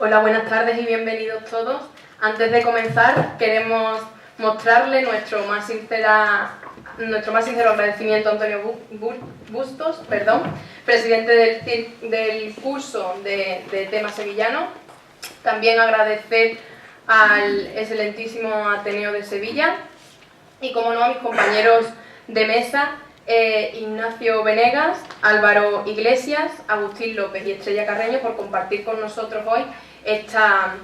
Hola, buenas tardes y bienvenidos todos. Antes de comenzar, queremos mostrarle nuestro más sincero agradecimiento a Antonio Bustos, presidente del curso de tema sevillano. También agradecer al excelentísimo Ateneo de Sevilla y, como no, a mis compañeros de mesa, Ignacio Venegas, Álvaro Iglesias, Agustín López y Estrella Carreño, por compartir con nosotros hoy esta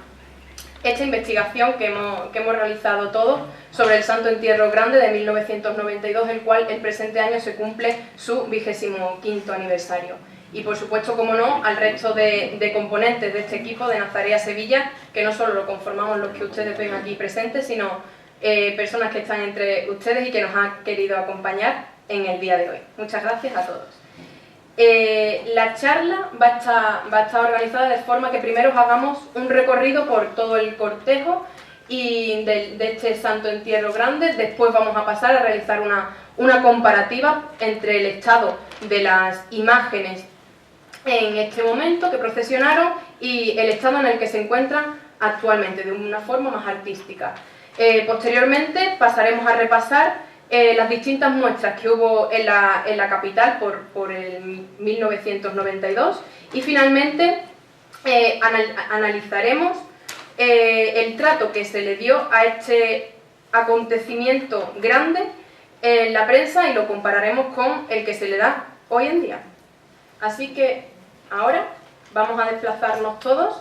investigación que hemos realizado todos sobre el Santo Entierro Grande de 1992, el cual el presente año se cumple su 25º aniversario. Y, por supuesto, como no, al resto de componentes de este equipo de Nazarea Sevilla, que no solo lo conformamos los que ustedes ven aquí presentes, sino personas que están entre ustedes y que nos han querido acompañar en el día de hoy. Muchas gracias a todos. La charla va a estar organizada de forma que primero hagamos un recorrido por todo el cortejo y de este Santo Entierro Grande. Después vamos a pasar a realizar una comparativa entre el estado de las imágenes en este momento que procesionaron y el estado en el que se encuentran actualmente, de una forma más artística. Posteriormente pasaremos a repasar las distintas muestras que hubo en la capital por el 1992 y finalmente analizaremos el trato que se le dio a este acontecimiento grande en la prensa y lo compararemos con el que se le da hoy en día. Así que ahora vamos a desplazarnos todos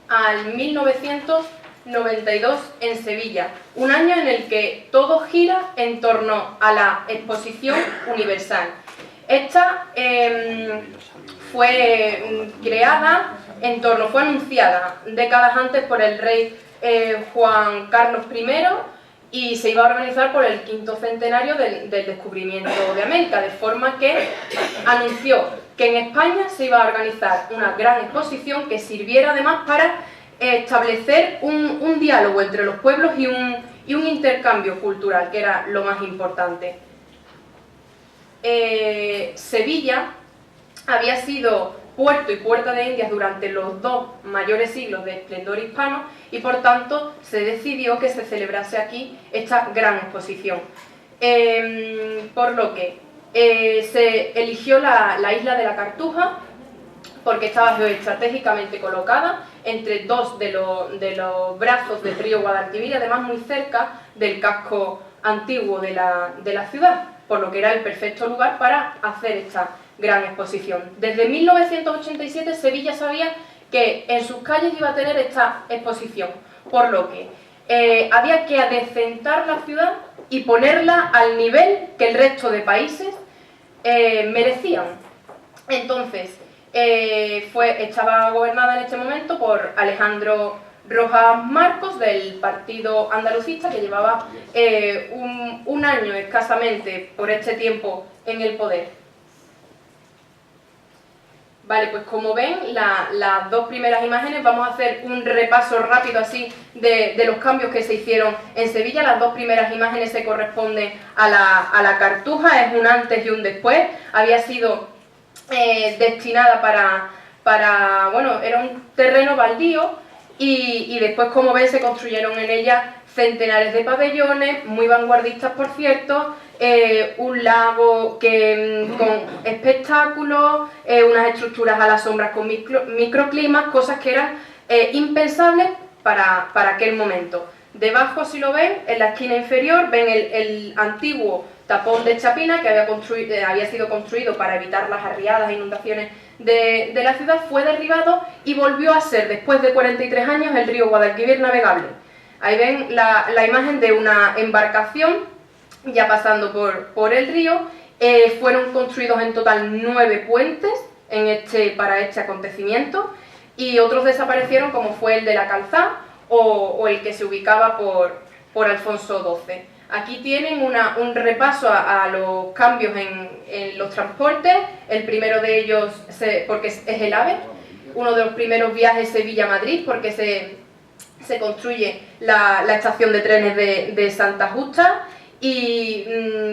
al 1992 en Sevilla, un año en el que todo gira en torno a la Exposición Universal. Esta fue anunciada décadas antes por el rey Juan Carlos I y se iba a organizar por el 5º centenario del descubrimiento de América, de forma que anunció que en España se iba a organizar una gran exposición que sirviera además para establecer un diálogo entre los pueblos y un intercambio cultural, que era lo más importante. Sevilla había sido puerto y puerta de Indias durante los 2 mayores siglos de esplendor hispano y, por tanto, se decidió que se celebrase aquí esta gran exposición. Por lo que se eligió la isla de la Cartuja, porque estaba geoestratégicamente colocada entre 2 de los brazos del río Guadalquivir y además muy cerca del casco antiguo de la ciudad, por lo que era el perfecto lugar para hacer esta gran exposición. Desde 1987 Sevilla sabía que en sus calles iba a tener esta exposición, por lo que había que adecentar la ciudad y ponerla al nivel que el resto de países merecían. Entonces, estaba gobernada en este momento por Alejandro Rojas Marcos, del partido andalucista, que llevaba un año escasamente por este tiempo en el poder. Vale, pues como ven, las 2 primeras imágenes, vamos a hacer un repaso rápido así de los cambios que se hicieron en Sevilla. Las 2 primeras imágenes se corresponden a la Cartuja, es un antes y un después. Había sido destinada bueno, era un terreno baldío y después, como ven, se construyeron en ella centenares de pabellones, muy vanguardistas por cierto, un lago con espectáculos, unas estructuras a las sombras con microclimas, cosas que eran impensables para aquel momento. Debajo, si lo ven, en la esquina inferior, ven el antiguo tapón de Chapina, que había sido construido para evitar las arriadas e inundaciones de la ciudad. Fue derribado y volvió a ser, después de 43 años, el río Guadalquivir navegable. Ahí ven la imagen de una embarcación ya pasando por el río. Fueron construidos en total 9 puentes para este acontecimiento y otros desaparecieron, como fue el de la Calzá o el que se ubicaba por Alfonso XII. Aquí tienen un repaso a los cambios en los transportes. El primero de ellos, porque es el AVE, uno de los primeros viajes Sevilla-Madrid, porque se construye la estación de trenes de Santa Justa y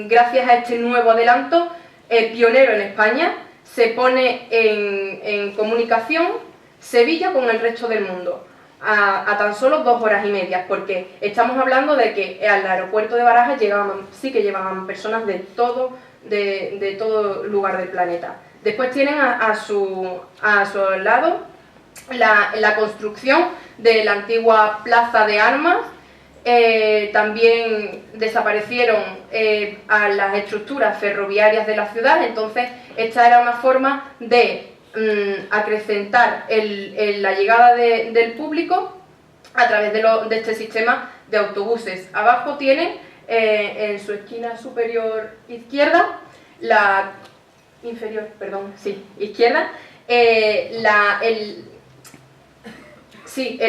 gracias a este nuevo adelanto, pionero en España, se pone en comunicación Sevilla con el resto del mundo, a tan solo 2 horas y media, porque estamos hablando de que al aeropuerto de Barajas sí que llegaban personas de todo lugar del planeta. Después tienen a su lado la construcción de la antigua Plaza de Armas. También desaparecieron a las estructuras ferroviarias de la ciudad, entonces esta era una forma de acrecentar la llegada del público a través de este sistema de autobuses. Abajo tienen en su esquina superior izquierda, izquierda, el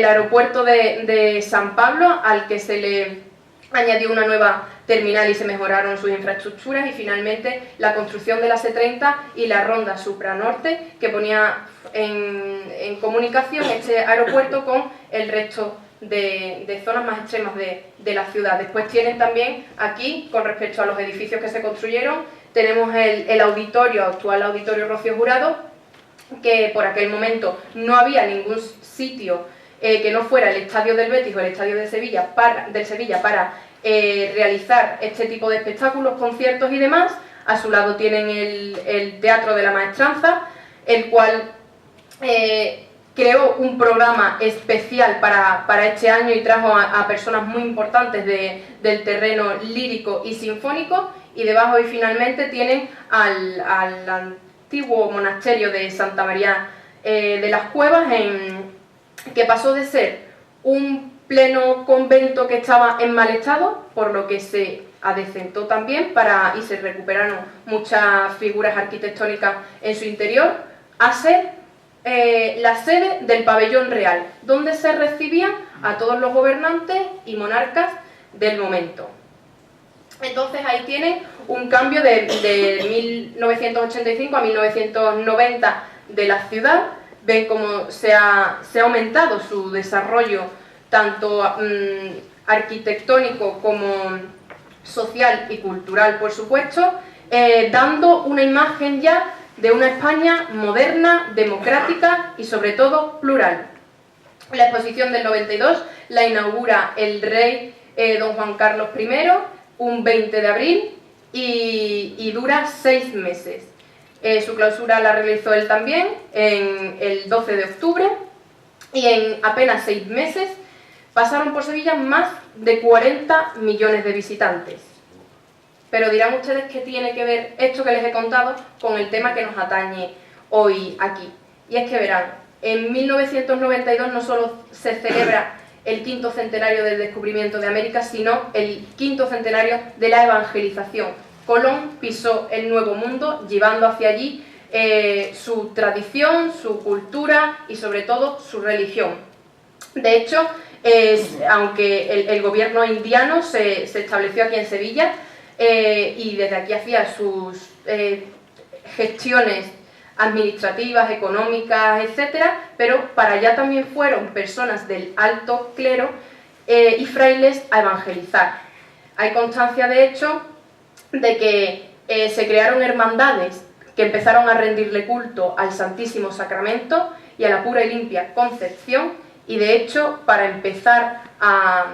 aeropuerto de San Pablo, al que se le añadió una nueva terminal y se mejoraron sus infraestructuras, y finalmente la construcción de la C30 y la ronda Supranorte, que ponía en comunicación este aeropuerto con el resto de zonas más extremas de la ciudad. Después tienen también aquí, con respecto a los edificios que se construyeron, tenemos el auditorio, actual Auditorio Rocío Jurado, que por aquel momento no había ningún sitio que no fuera el Estadio del Betis o el Estadio de Sevilla para realizar este tipo de espectáculos, conciertos y demás. A su lado tienen el Teatro de la Maestranza, el cual creó un programa especial para este año y trajo a personas muy importantes del terreno lírico y sinfónico. Y debajo y finalmente tienen al antiguo monasterio de Santa María de las Cuevas, que pasó de ser un pleno convento que estaba en mal estado, por lo que se adecentó también y se recuperaron muchas figuras arquitectónicas en su interior, a ser la sede del pabellón real, donde se recibían a todos los gobernantes y monarcas del momento. Entonces ahí tienen un cambio de 1985 a 1990 de la ciudad. Ven cómo se ha aumentado su desarrollo tanto arquitectónico como social y cultural, por supuesto, dando una imagen ya de una España moderna, democrática y sobre todo plural. La exposición del 92 la inaugura el rey don Juan Carlos I, un 20 de abril, y dura 6 meses. Su clausura la realizó él también el 12 de octubre, y en apenas 6 meses pasaron por Sevilla más de 40 millones de visitantes. Pero dirán ustedes qué tiene que ver esto que les he contado con el tema que nos atañe hoy aquí. Y es que verán, en 1992 no solo se celebra el 5º centenario del descubrimiento de América, sino el 5º centenario de la evangelización. Colón pisó el Nuevo Mundo, llevando hacia allí su tradición, su cultura y sobre todo su religión. De hecho, aunque el gobierno indiano se estableció aquí en Sevilla y desde aquí hacía sus gestiones administrativas, económicas, etcétera, pero para allá también fueron personas del alto clero y frailes a evangelizar. Hay constancia, de hecho, de que se crearon hermandades que empezaron a rendirle culto al Santísimo Sacramento y a la pura y limpia Concepción, y de hecho, para empezar a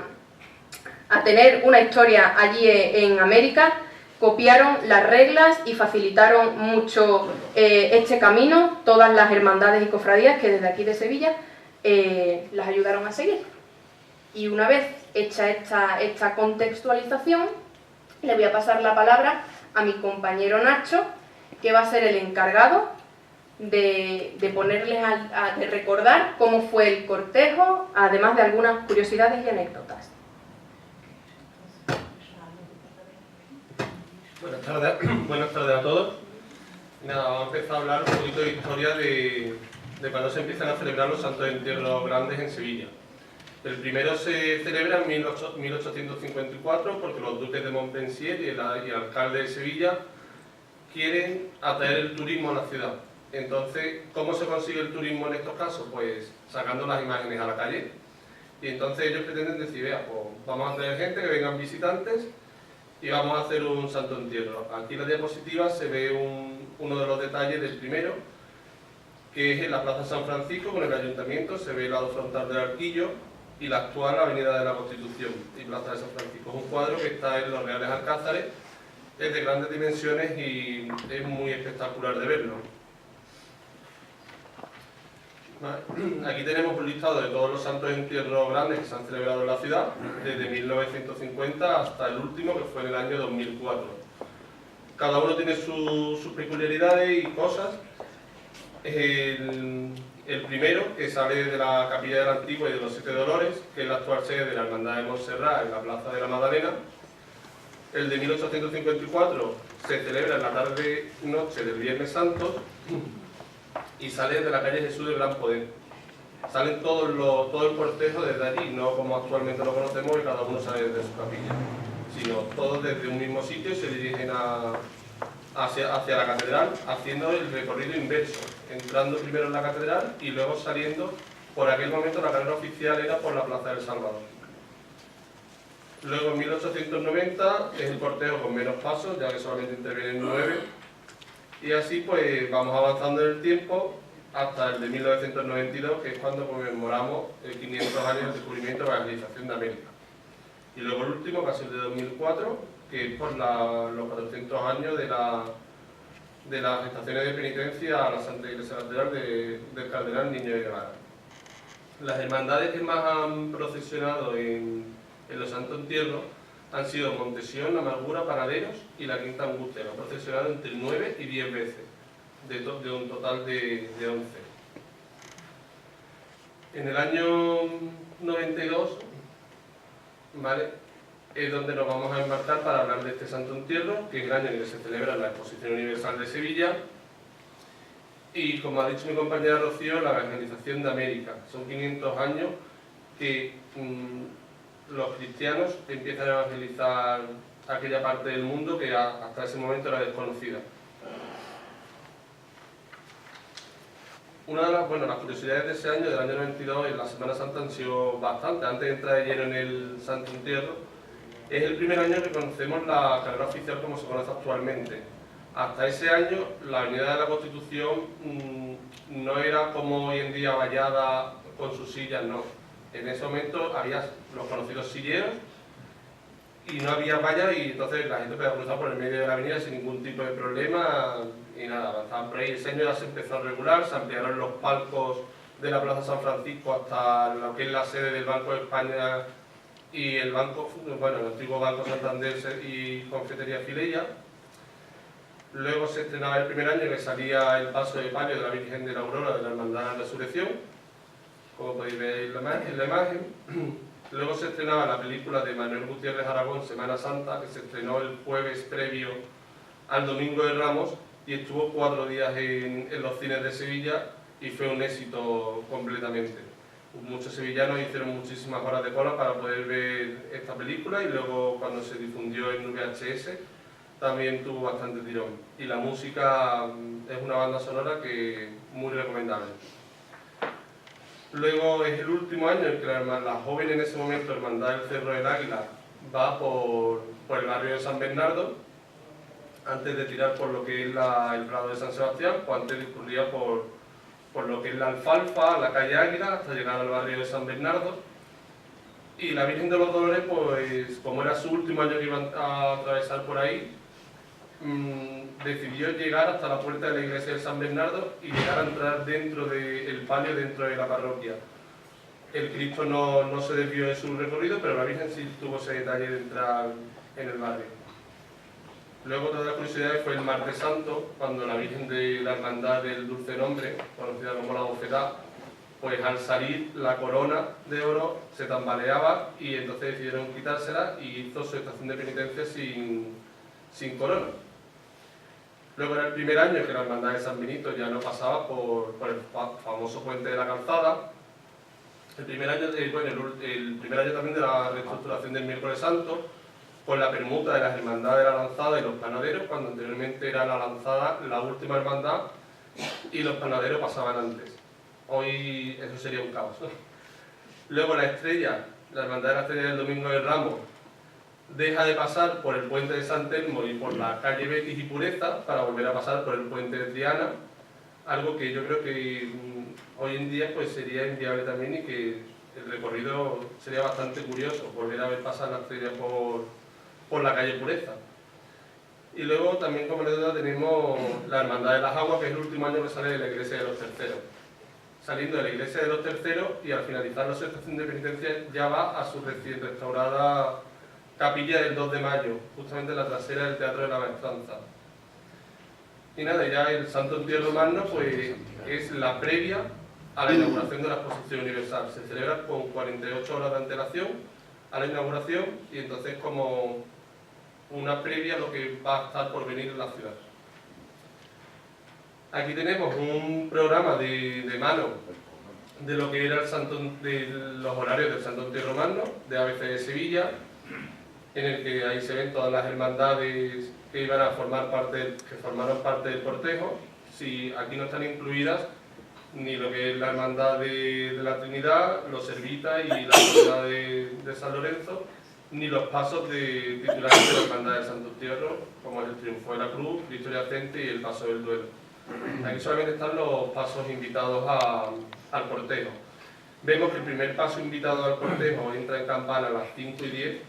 tener una historia allí en América, copiaron las reglas y facilitaron mucho este camino todas las hermandades y cofradías que desde aquí de Sevilla las ayudaron a seguir. Y una vez hecha esta contextualización, le voy a pasar la palabra a mi compañero Nacho, que va a ser el encargado de ponerles de recordar cómo fue el cortejo, además de algunas curiosidades y anécdotas. Buenas tardes a todos. Nada, vamos a empezar a hablar un poquito de historia de cuando se empiezan a celebrar los santos entierros grandes en Sevilla. El primero se celebra en 1854 porque los duques de Montpensier y el alcalde de Sevilla quieren atraer el turismo a la ciudad. Entonces, ¿cómo se consigue el turismo en estos casos? Pues sacando las imágenes a la calle. Y entonces ellos pretenden decir, vea, pues vamos a traer gente, que vengan visitantes, y vamos a hacer un santo entierro. Aquí en la diapositiva se ve uno de los detalles del primero, que es en la Plaza San Francisco, con el Ayuntamiento, se ve el lado frontal del arquillo, y la actual Avenida de la Constitución y Plaza de San Francisco. Es un cuadro que está en los Reales Alcázares, es de grandes dimensiones y es muy espectacular de verlo. Aquí tenemos un listado de todos los santos entierros grandes que se han celebrado en la ciudad, desde 1950 hasta el último, que fue en el año 2004. Cada uno tiene sus peculiaridades y cosas. El primero, que sale de la Capilla de la Antigua y de los Siete Dolores, que es la actual sede de la Hermandad de Montserrat en la Plaza de la Magdalena. El de 1854 se celebra en la tarde-noche del Viernes Santo y sale de la calle Jesús del Gran Poder. Salen todo el cortejo desde allí, no como actualmente lo conocemos, que cada uno sale desde su capilla, sino todos desde un mismo sitio y se dirigen hacia la catedral, haciendo el recorrido inverso, entrando primero en la catedral y luego saliendo. Por aquel momento la carrera oficial era por la Plaza del Salvador. Luego en 1890 es el cortejo con menos pasos, ya que solamente intervienen 9, y así pues vamos avanzando en el tiempo hasta el de 1992, que es cuando conmemoramos 500 años del descubrimiento de la evangelización de América. Y luego el último, casi el de 2004, que es por los 400 años de las estaciones de penitencia a la Santa Iglesia Catedral del Cardenal Niño de Guevara. Las hermandades que más han procesionado en los Santos Entierros han sido Montesión, Amargura, Panaderos y la Quinta Angustia, que han procesionado entre 9 y 10 veces, de un total de 11. En el año 92, ¿vale?, es donde nos vamos a embarcar para hablar de este Santo Entierro, que es el año en que se celebra la Exposición Universal de Sevilla, y como ha dicho mi compañera Rocío, la evangelización de América. Son 500 años que los cristianos empiezan a evangelizar aquella parte del mundo que hasta ese momento era desconocida. Una de las curiosidades de ese año, del año 92, en la Semana Santa han sido bastante. Antes de entrar de lleno en el Santo Entierro, es el primer año que conocemos la carrera oficial como se conoce actualmente. Hasta ese año, la Avenida de la Constitución no era como hoy en día vallada con sus sillas, no. En ese momento había los conocidos silleros y no había vallas, y entonces la gente podía cruzar por el medio de la avenida sin ningún tipo de problema y nada, avanzaban por ahí. Ese año ya se empezó a regular, se ampliaron los palcos de la Plaza San Francisco hasta lo que es la sede del Banco de España y el antiguo Banco Santander y Confitería Filella. Luego se estrenaba el primer año que salía el paso de palio de la Virgen de la Aurora de la Hermandad de la Resurrección, como podéis ver en la imagen. Luego se estrenaba la película de Manuel Gutiérrez Aragón, Semana Santa, que se estrenó el jueves previo al Domingo de Ramos y estuvo 4 días en los cines de Sevilla y fue un éxito completamente. Muchos sevillanos hicieron muchísimas horas de cola para poder ver esta película, y luego cuando se difundió en VHS también tuvo bastante tirón. Y la música es una banda sonora que muy recomendable. Luego es el último año en que la joven en ese momento Hermandad del Cerro del Águila va por el barrio de San Bernardo, antes de tirar por lo que es el Prado de San Sebastián, pues antes discurría por lo que es la Alfalfa, la calle Águila, hasta llegar al barrio de San Bernardo. Y la Virgen de los Dolores, pues como era su último año que iban a atravesar por ahí, decidió llegar hasta la puerta de la iglesia de San Bernardo y llegar a entrar dentro del palio, dentro de la parroquia. El Cristo no se desvió de su recorrido, pero la Virgen sí tuvo ese detalle de entrar en el barrio. Luego, otra de las curiosidades fue el Martes Santo, cuando la Virgen de la Hermandad del Dulce Nombre, conocida como la Bofetá, pues al salir la corona de oro se tambaleaba y entonces decidieron quitársela y hizo su estación de penitencia sin corona. Luego era el primer año que la Hermandad de San Benito ya no pasaba por el famoso Puente de la Calzada. El primer año también de la reestructuración del Miércoles Santo, con la permuta de las hermandades de la Lanzada y los Panaderos, cuando anteriormente era la Lanzada la última hermandad y los Panaderos pasaban antes. Hoy eso sería un caos, ¿no? Luego la Estrella, la Hermandad de la Estrella del Domingo de Ramos, deja de pasar por el puente de San Telmo y por la calle Betis y Pureza para volver a pasar por el puente de Triana, algo que yo creo que hoy en día pues sería inviable también, y que el recorrido sería bastante curioso, volver a ver pasar la estrella por la calle Pureza. Y luego también como anécdota tenemos la Hermandad de las Aguas, que es el último año que sale de la Iglesia de los Terceros. Saliendo de la Iglesia de los Terceros, y al finalizar la estación de penitencia ya va a su recién restaurada capilla del 2 de mayo, justamente en la trasera del Teatro de la Maestranza. Y nada, ya el Santo Entierro Magno pues es la previa a la inauguración de la Exposición Universal. Se celebra con 48 horas de antelación a la inauguración, y entonces como una previa a lo que va a estar por venir en la ciudad. Aquí tenemos un programa de mano de lo que era de los horarios del Santo Entierro Magno de ABC de Sevilla, en el que ahí se ven todas las hermandades que iban a formar parte, que formaron parte del cortejo. Si aquí no están incluidas ni lo que es la hermandad de la Trinidad, los Servitas y la hermandad de San Lorenzo, ni los pasos de titulares de la hermandad del Santo Entierro, como es el Triunfo de la Cruz, Cristo Yacente y el Paso del Duelo. Aquí solamente están los pasos invitados al cortejo. Vemos que el primer paso invitado al cortejo entra en campana a las 5:10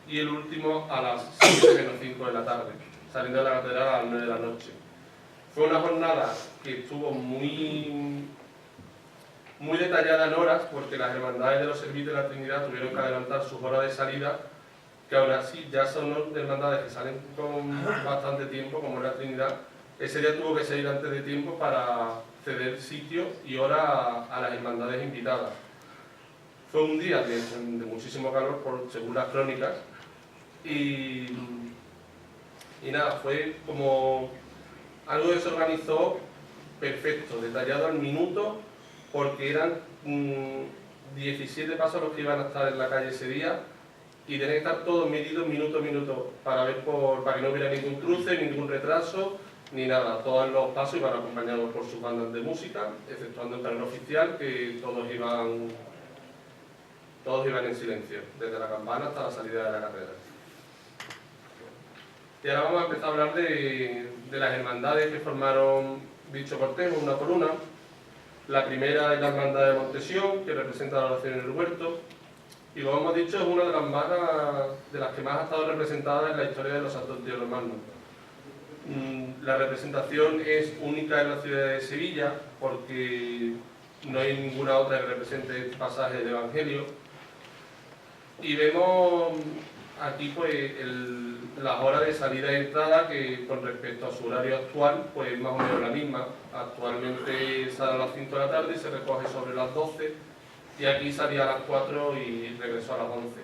y el último a las 7:05 de la tarde, saliendo de la catedral a las 9 de la noche. Fue una jornada que estuvo muy detallada en horas, porque las hermandades de los Servicios de la Trinidad tuvieron que adelantar sus horas de salida, que aún así ya son hermandades que salen con bastante tiempo, como es la Trinidad. Ese día tuvo que salir antes de tiempo para ceder sitio y hora a las hermandades invitadas. Fue un día de muchísimo calor, según las crónicas, y nada, fue como algo que se organizó perfecto, detallado al minuto, porque eran 17 pasos los que iban a estar en la calle ese día, y tenía que estar todo medido minuto a minuto para que no hubiera ningún cruce, ningún retraso, ni nada. Todos los pasos iban acompañados por sus bandas de música, exceptuando el carril oficial, que todos iban en silencio, desde la campana hasta la salida de la catedral. Y ahora vamos a empezar a hablar de las hermandades que formaron dicho cortejo, una por una. La primera es la hermandad de Montesión, que representa la oración en el huerto, y como hemos dicho, es una de las que más ha estado representada en la historia de los Santos Entierros Magnos. La representación es única en la ciudad de Sevilla, porque no hay ninguna otra que represente este pasaje del Evangelio. Y vemos aquí pues las horas de salida y entrada, que con respecto a su horario actual, pues más o menos la misma. Actualmente sale a las 5 de la tarde y se recoge sobre las 12, y aquí salía a las 4 y regresó a las 11.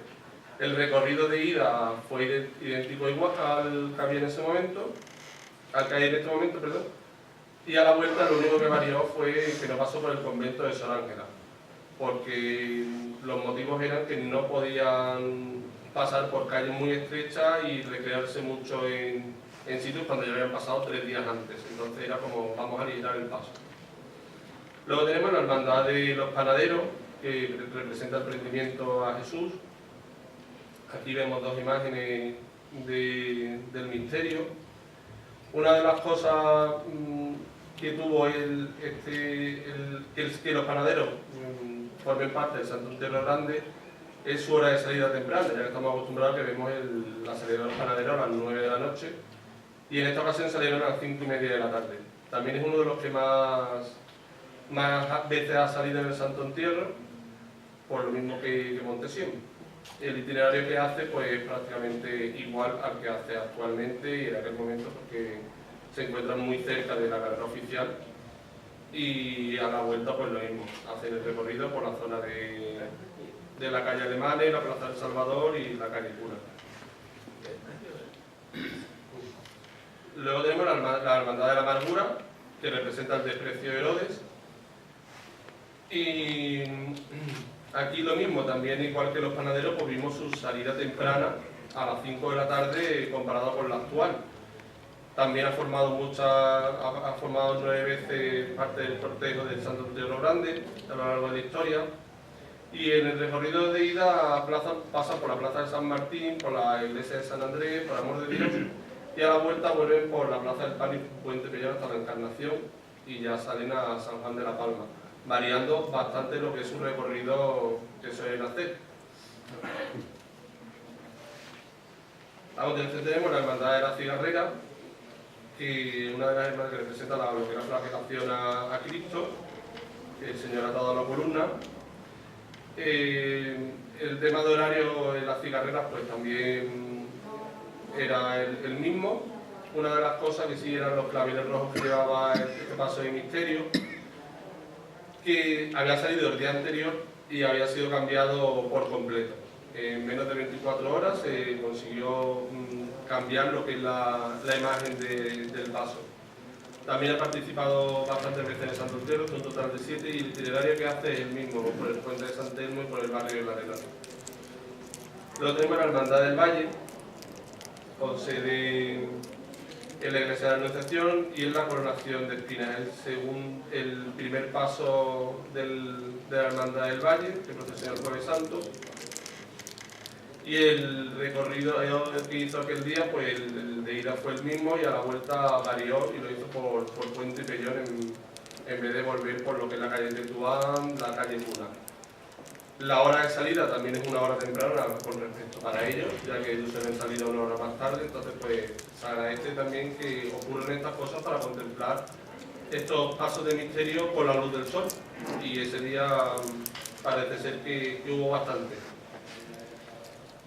El recorrido de ida fue idéntico igual al que había en ese momento, al que hay en este momento, perdón, y a la vuelta lo único que varió fue que no pasó por el convento de Sor Ángela, porque los motivos eran que no podían pasar por calles muy estrechas y recrearse mucho en sitios cuando ya habían pasado 3 días antes. Entonces era como, vamos a aligerar el paso. Luego tenemos la hermandad de los panaderos, que representa el prendimiento a Jesús. Aquí vemos 2 imágenes del misterio. Una de las cosas que tuvo que los panaderos formen parte del Santo Entierro Grande es su hora de salida temprana, ya que estamos acostumbrados a que vemos la salida de los panaderos a las 9 de la noche, y en esta ocasión salieron a las 5:30 de la tarde. También es uno de los que más veces ha salido en el Santo Entierro, por lo mismo que Montesión. El itinerario que hace pues es prácticamente igual al que hace actualmente y en aquel momento, porque se encuentran muy cerca de la carrera oficial, y a la vuelta pues lo mismo, hacen el recorrido por la zona de la calle Alemana, la Plaza del Salvador y la calle Cura. Luego tenemos la Hermandad de la Amargura, que representa el desprecio de Herodes, y aquí lo mismo, también igual que los panaderos, pues vimos su salida temprana a las 5 de la tarde comparado con la actual. También ha formado 9 veces parte del cortejo del Santo Entierro Grande a lo largo de la historia. Y en el recorrido de ida pasan por la Plaza de San Martín, por la Iglesia de San Andrés, por Amor de Dios, y a la vuelta vuelven por la Plaza del Pan y Puente Pellón hasta la Encarnación, y ya salen a San Juan de la Palma, variando bastante lo que es un recorrido que suelen hacer. A continuación tenemos la Hermandad de la Cigarrera, que una de las hermanas que representa lo que es la flagelación a Cristo, que el Señor ha atado a la columna. El tema de horario en las cigarreras pues también era el mismo. Una de las cosas que sí eran los claveles rojos que llevaba este paso de misterio, que había salido el día anterior y había sido cambiado por completo. En menos de 24 horas se consiguió cambiar lo que es la imagen del paso. También ha participado bastantes veces en el Santo Entierro, un total de 7, y el itinerario que hace es el mismo, por el puente de San Telmo y por el barrio de la Arena. Luego tenemos la Hermandad del Valle, con sede en la Iglesia de la Anunciación y en la Coronación de Espinas, según el primer paso de la Hermandad del Valle, que procesiona el Jueves Santo. Y el recorrido que hizo aquel día, pues el de ida fue el mismo y a la vuelta varió y lo hizo por Puente y Pellón en vez de volver por lo que es la calle Tetuán, la calle Mula. La hora de salida también es una hora temprana con respecto para ellos, ya que ellos suelen salir una hora más tarde, entonces pues se agradece también que ocurran estas cosas para contemplar estos pasos de misterio con la luz del sol, y ese día parece ser que hubo bastante.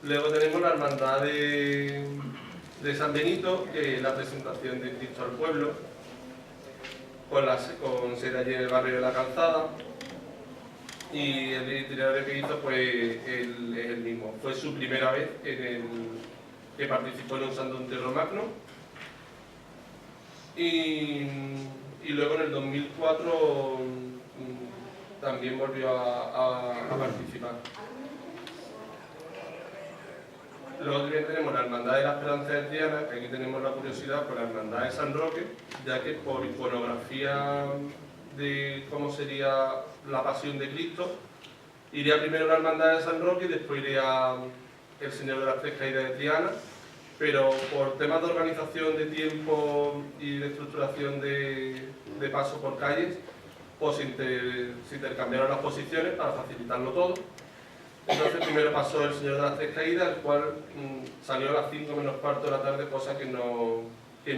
Luego tenemos la Hermandad de San Benito, que es la presentación de Cristo al pueblo, con sede allí en el barrio de la Calzada, y el itinerario que hizo pues es el mismo. Fue su primera vez que participó en un Santo Entierro Magno, y luego en el 2004 también volvió a participar. Luego también tenemos la Hermandad de la Esperanza de Triana, que aquí tenemos la curiosidad por la Hermandad de San Roque, ya que por iconografía de cómo sería la Pasión de Cristo, iría primero la Hermandad de San Roque y después iría el Señor de las Tres Caídas de Triana, pero por temas de organización de tiempo y de estructuración de paso por calles, pues se intercambiaron las posiciones para facilitarlo todo. Entonces primero pasó el Señor de las Tres Caídas, el cual salió a las 5 menos cuarto de la tarde, cosa que no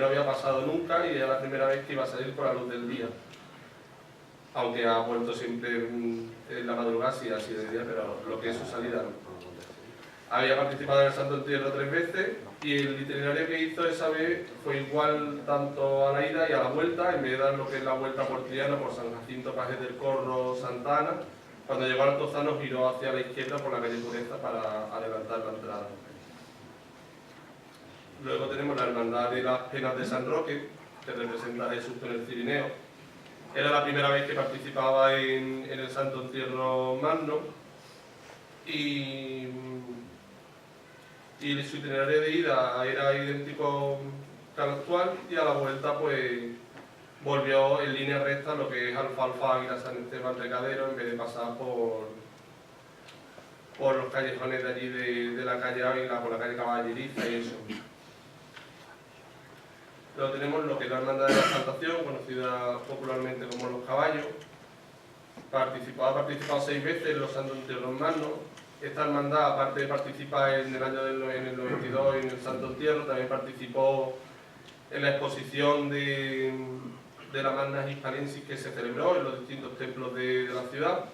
había pasado nunca, y era la primera vez que iba a salir con la luz del día. Aunque ha vuelto siempre en la madrugada, sí ha sido de día, pero lo que es su salida no. Había participado en el Santo Entierro 3 veces, y el itinerario que hizo esa vez fue igual tanto a la ida y a la vuelta. En vez de dar lo que es la vuelta por Triana, por San Jacinto, Pajes del Corro, Santa Ana, cuando llegó a Altozano giró hacia la izquierda por la calle Pureza para adelantar la entrada. Luego tenemos la Hermandad de las Penas de San Roque, que representa a Jesús con el Cirineo. Era la primera vez que participaba en el Santo Entierro Magno, y su itinerario de ida era idéntico al actual, y a la vuelta pues volvió en línea recta lo que es Alfalfa, Águila, San Esteban, Recadero, en vez de pasar por los callejones de allí de la calle Ávila, por la calle Caballeriza y eso. Luego tenemos lo que es la Hermandad de la Exaltación, conocida popularmente como Los Caballos. Ha participado 6 veces en los Santos Entierros Magnos. Esta hermandad, aparte de participar en el año en el 92 en el Santo Entierro, también participó en la exposición de la Magna Hispalensis que se celebró en los distintos templos de la ciudad,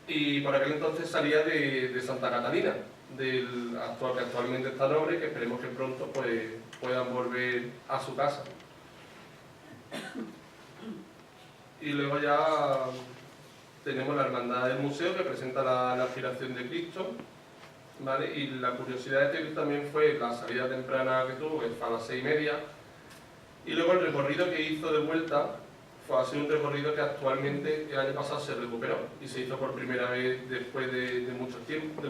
y por aquel entonces salía de Santa Catalina, del actual, que actualmente está noble, que esperemos que pronto pues puedan volver a su casa. Y luego ya tenemos la Hermandad del Museo, que presenta la aspiración de Cristo, ¿vale? Y la curiosidad de este también fue la salida temprana que tuvo, que fue a las 6:30, y luego el recorrido que hizo de vuelta fue así un recorrido que actualmente el año pasado se recuperó y se hizo por primera vez después de mucho tiempo,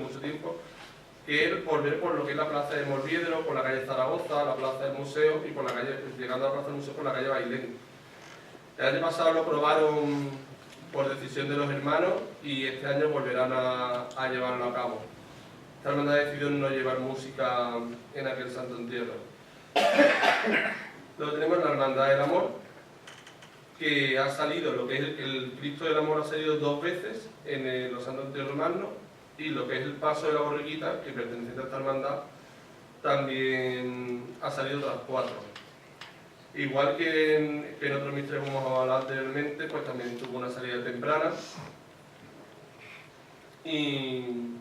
que es volver por lo que es la plaza de Morviedro, por la calle Zaragoza, la plaza del Museo, y por la calle, llegando a la plaza del Museo por la calle Bailén. El año pasado lo probaron por decisión de los hermanos y este año volverán a llevarlo a cabo. Esta hermandad decidió no llevar música en aquel Santo Entierro. Luego tenemos la Hermandad del Amor, que ha salido, lo que es el Cristo del Amor ha salido 2 veces en los Santos Entierros Magnos, y lo que es el Paso de la Borriquita, que pertenece a esta hermandad, también ha salido otras 4. Igual que en otros misterios como hemos hablado anteriormente, pues también tuvo una salida temprana. Y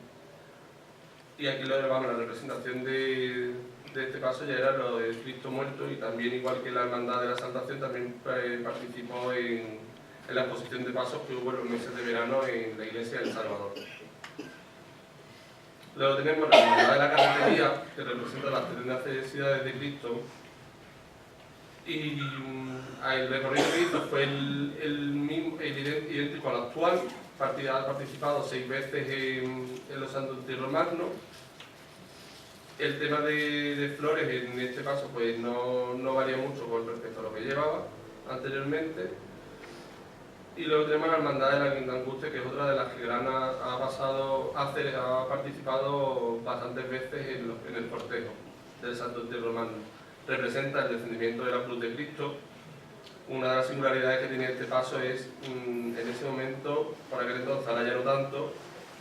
aquí la representación de este paso ya era lo de Cristo muerto, y también, igual que la Hermandad de la Exaltación, también participó en la exposición de pasos que hubo en los meses de verano en la iglesia del Salvador. Luego tenemos la Hermandad de la Carretería, que representa las 70 necesidades de Cristo, y el recorrido que hizo fue idéntico al actual. Ha participado 6 veces en los Santos Entierros Magnos. El tema de flores en este paso pues no varía mucho con respecto a lo que llevaba anteriormente. Y luego tenemos la Hermandad de la Quinta Angustia, que es otra de las que Grana ha participado bastantes veces en el cortejo del Santo Entierro Magno. Representa el descendimiento de la cruz de Cristo. Una de las singularidades que tiene este paso es, en ese momento, por aquel entonces, ahora ya no tanto,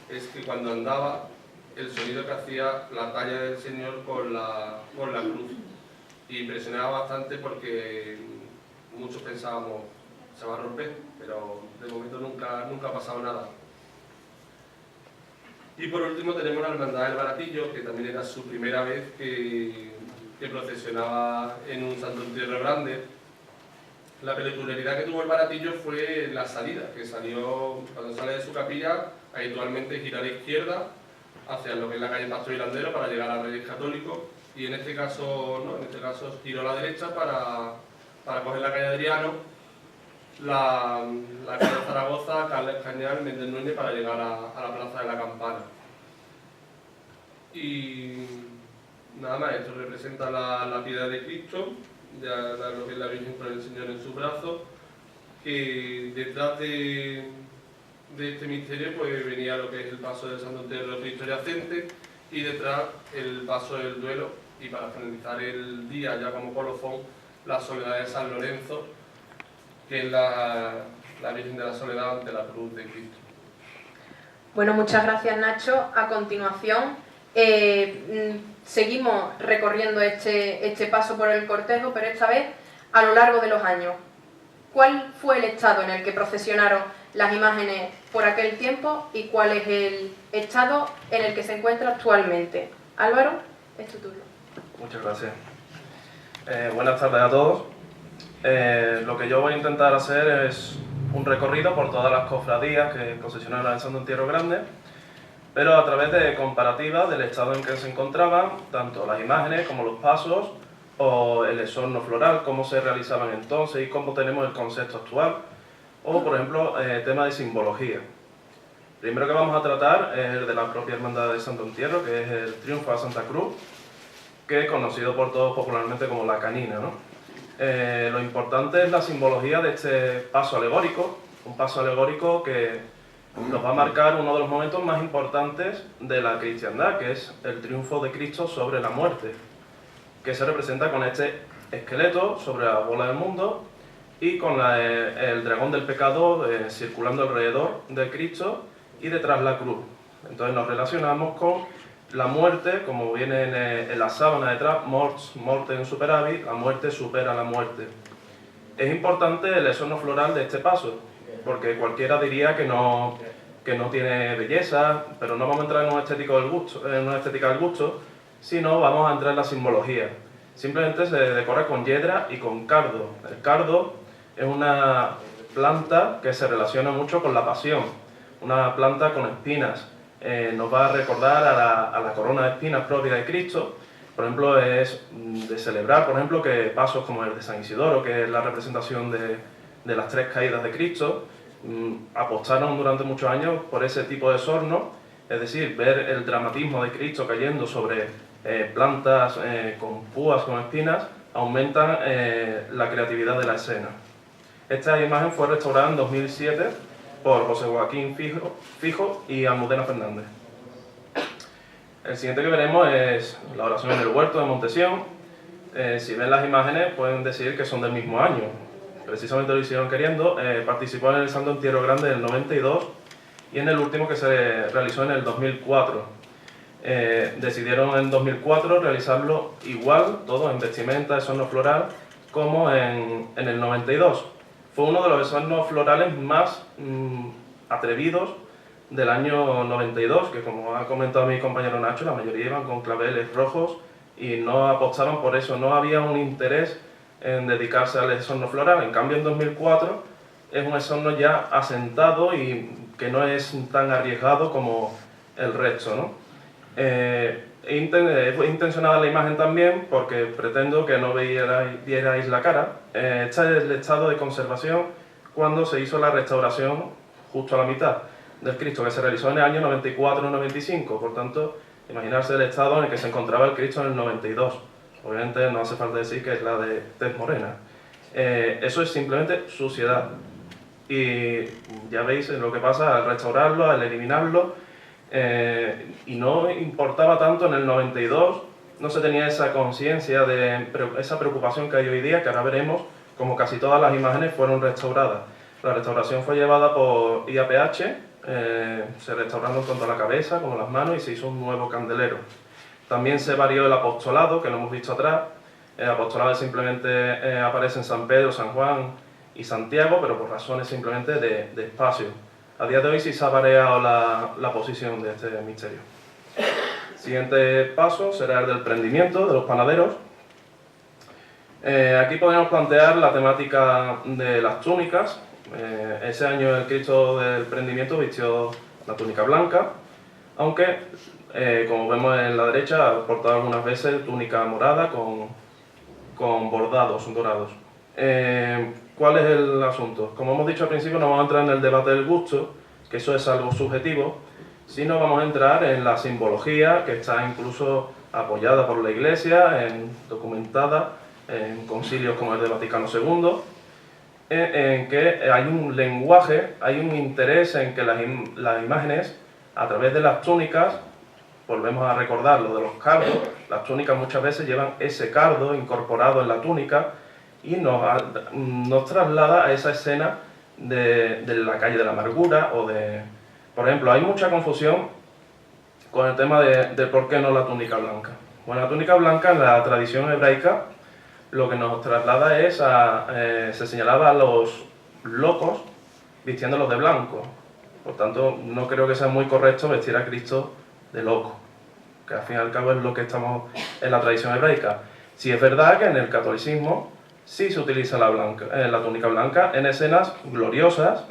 es que cuando andaba, el sonido que hacía la talla del Señor con la cruz. Y impresionaba bastante porque muchos pensábamos, se va a romper, pero de momento nunca ha pasado nada. Y por último tenemos la Hermandad del Baratillo, que también era su primera vez que procesionaba en un Santo Entierro Grande. La peculiaridad que tuvo el Baratillo fue la salida, que salió, cuando sale de su capilla, habitualmente gira a la izquierda hacia lo que es la calle Pastor y Landero para llegar a Reyes Católicos, y en este caso no, en este caso giró a la derecha para coger la calle Adriano, la calle Zaragoza, Carles Cañal, Méndez Núñez, para llegar a la Plaza de la Campana. Y nada más, esto representa la piedad de Cristo, ya lo que es la Virgen con el Señor en su brazo, que detrás de este misterio pues venía lo que es el paso del Santo Entierro de Cristo Yacente, y detrás el paso del duelo, y para finalizar el día ya como colofón, la Soledad de San Lorenzo, que es la Virgen de la Soledad ante la cruz de Cristo. Bueno, muchas gracias, Nacho. A continuación seguimos recorriendo este paso por el cortejo, pero esta vez a lo largo de los años. ¿Cuál fue el estado en el que procesionaron las imágenes por aquel tiempo y cuál es el estado en el que se encuentra actualmente? Álvaro, es tu turno. Muchas gracias. Buenas tardes a todos. Lo que yo voy a intentar hacer es un recorrido por todas las cofradías que procesionaron el Santo Entierro Grande, pero a través de comparativas del estado en que se encontraban, tanto las imágenes como los pasos o el exorno floral, cómo se realizaban entonces y cómo tenemos el concepto actual, o por ejemplo, tema de simbología. Primero que vamos a tratar es el de la propia Hermandad de Santo Entierro, que es el Triunfo a Santa Cruz, que es conocido por todos popularmente como la canina, ¿no? Lo importante es la simbología de este paso alegórico, un paso alegórico que nos va a marcar uno de los momentos más importantes de la cristiandad, que es el triunfo de Cristo sobre la muerte, que se representa con este esqueleto sobre la bola del mundo y con el dragón del pecado circulando alrededor de Cristo y detrás la cruz. Entonces nos relacionamos con la muerte, como viene en la sábana detrás, morts, morte en superávit, la muerte supera la muerte. Es importante el exorno floral de este paso, porque cualquiera diría que no tiene belleza, pero no vamos a entrar en una estética del gusto, sino vamos a entrar en la simbología. Simplemente se decora con yedra y con cardo. El cardo es una planta que se relaciona mucho con la pasión, una planta con espinas. Nos va a recordar a la corona de espinas propia de Cristo. Por ejemplo, es de celebrar, por ejemplo, que pasos como el de San Isidoro, que es la representación de las 3 caídas de Cristo, apostaron durante muchos años por ese tipo de exorno, es decir, ver el dramatismo de Cristo cayendo sobre plantas con púas, con espinas, aumentan la creatividad de la escena. Esta imagen fue restaurada en 2007 por José Joaquín Fijo y Almudena Fernández. El siguiente que veremos es la oración en el huerto de Montesión. Si ven las imágenes pueden decir que son del mismo año, precisamente lo hicieron queriendo, participó en el Santo Entierro Grande del 92 y en el último que se realizó en el 2004. Decidieron en 2004 realizarlo igual, todo en vestimenta, esorno floral, como en el 92. Fue uno de los esornos florales más atrevidos del año 92, que como ha comentado mi compañero Nacho, la mayoría iban con claveles rojos y no apostaban por eso, no había un interés en dedicarse al esorno floral. En cambio en 2004 es un esorno ya asentado y que no es tan arriesgado como el resto, ¿no? Fue intencionada la imagen también porque pretendo que no vierais la cara. Este es el estado de conservación cuando se hizo la restauración justo a la mitad del Cristo, que se realizó en el año 94-95, por tanto, imaginarse el estado en el que se encontraba el Cristo en el 92. Obviamente no hace falta decir que es la de tez morena. Eso es simplemente suciedad. Y ya veis lo que pasa al restaurarlo, al eliminarlo, y no importaba tanto en el 92, no se tenía esa conciencia de esa preocupación que hay hoy día, que ahora veremos como casi todas las imágenes fueron restauradas. La restauración fue llevada por IAPH, se restauraron tanto la cabeza como las manos y se hizo un nuevo candelero. También se varió el apostolado, que lo hemos visto atrás. El apostolado simplemente aparece en San Pedro, San Juan y Santiago, pero por razones simplemente de espacio. A día de hoy sí se ha variado la posición de este misterio. Siguiente paso será el del prendimiento de los panaderos. Aquí podemos plantear la temática de las túnicas. Ese año el Cristo del prendimiento vistió la túnica blanca, aunque, como vemos en la derecha, ha portado algunas veces túnica morada con bordados dorados. ¿Cuál es el asunto? Como hemos dicho al principio, no vamos a entrar en el debate del gusto, que eso es algo subjetivo, sino vamos a entrar en la simbología, que está incluso apoyada por la Iglesia, documentada en concilios como el de Vaticano II, en que hay un lenguaje, hay un interés en que las imágenes, a través de las túnicas, volvemos a recordar lo de los cardos, las túnicas muchas veces llevan ese cardo incorporado en la túnica, y nos traslada a esa escena de la calle de la amargura o de... Por ejemplo, hay mucha confusión con el tema de por qué no la túnica blanca. Bueno, la túnica blanca en la tradición hebraica lo que nos traslada es se señalaba a los locos vistiéndolos de blanco. Por tanto, no creo que sea muy correcto vestir a Cristo de loco, que al fin y al cabo es lo que estamos en la tradición hebraica. Sí es verdad que en el catolicismo sí se utiliza la túnica blanca en escenas gloriosas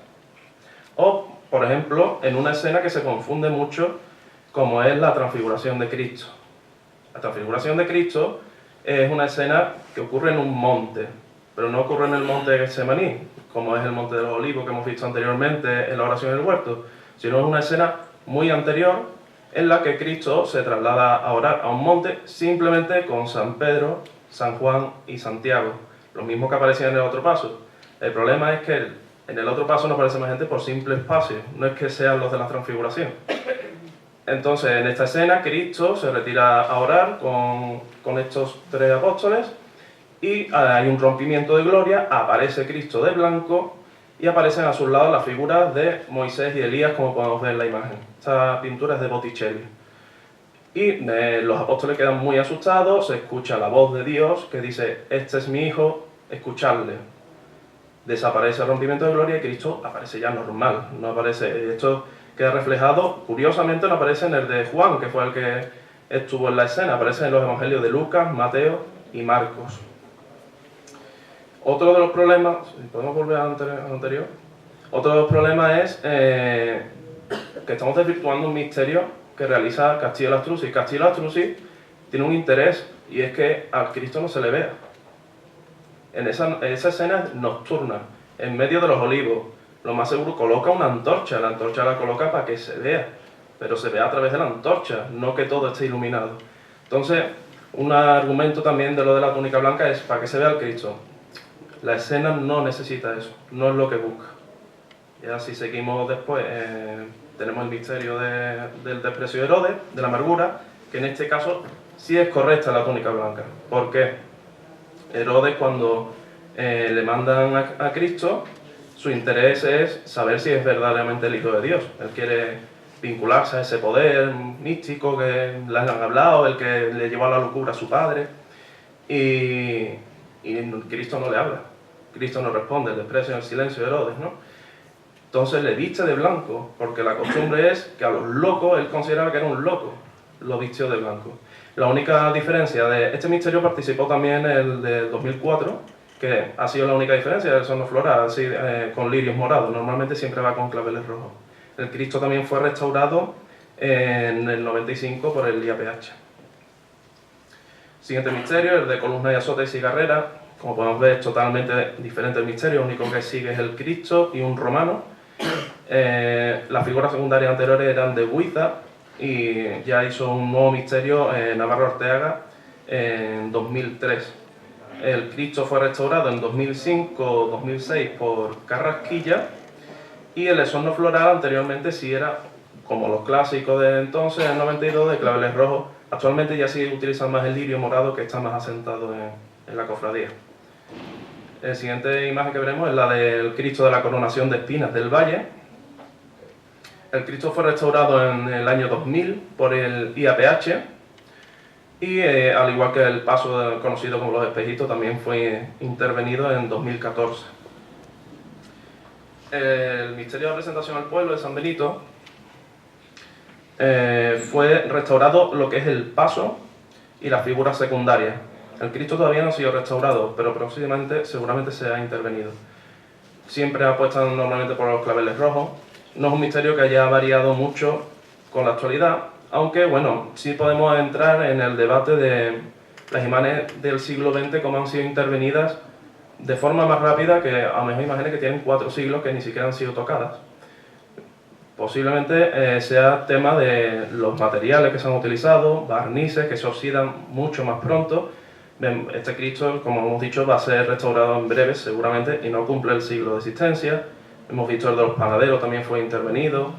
o, por ejemplo, en una escena que se confunde mucho como es la transfiguración de Cristo. La transfiguración de Cristo es una escena que ocurre en un monte, pero no ocurre en el monte de Getsemaní, como es el monte de los Olivos que hemos visto anteriormente en la oración del huerto, sino es una escena muy anterior en la que Cristo se traslada a orar a un monte simplemente con San Pedro, San Juan y Santiago, los mismos que aparecían en el otro paso. El problema es que en el otro paso no aparece más gente por simple espacio, no es que sean los de la transfiguración. Entonces, en esta escena, Cristo se retira a orar con estos tres apóstoles y hay un rompimiento de gloria, aparece Cristo de blanco y aparecen a sus lados las figuras de Moisés y Elías, como podemos ver en la imagen. Esta pintura es de Botticelli. Y los apóstoles quedan muy asustados, se escucha la voz de Dios que dice: este es mi hijo, escuchadle. Desaparece el rompimiento de gloria y Cristo aparece ya normal, no aparece... Esto queda reflejado, curiosamente no aparece en el de Juan, que fue el que estuvo en la escena, aparece en los evangelios de Lucas, Mateo y Marcos. Otro de los problemas, ¿podemos volver al anterior? Otro de los problemas es que estamos desvirtuando un misterio que realiza Castillo Lastrucci. Castillo Lastrucci tiene un interés y es que al Cristo no se le vea. En esa escena nocturna, en medio de los olivos, lo más seguro coloca una antorcha, la antorcha la coloca para que se vea, pero se vea a través de la antorcha, no que todo esté iluminado. Entonces, un argumento también de lo de la túnica blanca es para que se vea el Cristo. La escena no necesita eso, no es lo que busca. Y así seguimos después, tenemos el misterio del desprecio de Herodes, de la amargura, que en este caso sí es correcta la túnica blanca. ¿Por qué? Herodes, cuando le mandan a Cristo. Su interés es saber si es verdaderamente el Hijo de Dios. Él quiere vincularse a ese poder místico que le han hablado, el que le llevó a la locura a su padre. Y Cristo no le habla. Cristo no responde, el desprecio en el silencio de Herodes, ¿no? Entonces le viste de blanco, porque la costumbre es que a los locos, él consideraba que era un loco, lo vistió de blanco. La única diferencia de este misterio participó también el de 2004, que ha sido la única diferencia del sonno floral, así, con lirios morados. Normalmente siempre va con claveles rojos. El Cristo también fue restaurado en el 95 por el IAPH. Siguiente misterio, el de columna y azote y cigarrera. Como podemos ver, es totalmente diferente el misterio, lo único que sigue es el Cristo y un romano. Las figuras secundarias anteriores eran de Buiza y ya hizo un nuevo misterio Navarro Orteaga en 2003. El Cristo fue restaurado en 2005-2006 por Carrasquilla y el esorno floral anteriormente sí era, como los clásicos de entonces, en 92, de claveles rojos. Actualmente ya sí utilizan más el lirio morado, que está más asentado en la cofradía. La siguiente imagen que veremos es la del Cristo de la Coronación de Espinas del Valle. El Cristo fue restaurado en el año 2000 por el IAPH y al igual que el paso conocido como los espejitos también fue intervenido en 2014. El misterio de presentación al pueblo de San Benito fue restaurado lo que es el paso y las figuras secundarias. El Cristo todavía no ha sido restaurado, pero próximamente seguramente se ha intervenido. Siempre apuestan normalmente por los claveles rojos. No es un misterio que haya variado mucho con la actualidad, aunque bueno, sí podemos entrar en el debate de las imágenes del siglo XX, cómo han sido intervenidas de forma más rápida que a lo mejor imágenes que tienen 4 siglos que ni siquiera han sido tocadas. Posiblemente sea tema de los materiales que se han utilizado, barnices que se oxidan mucho más pronto. Este Cristo, como hemos dicho, va a ser restaurado en breve seguramente y no cumple el siglo de existencia. Hemos visto el de los panaderos, también fue intervenido.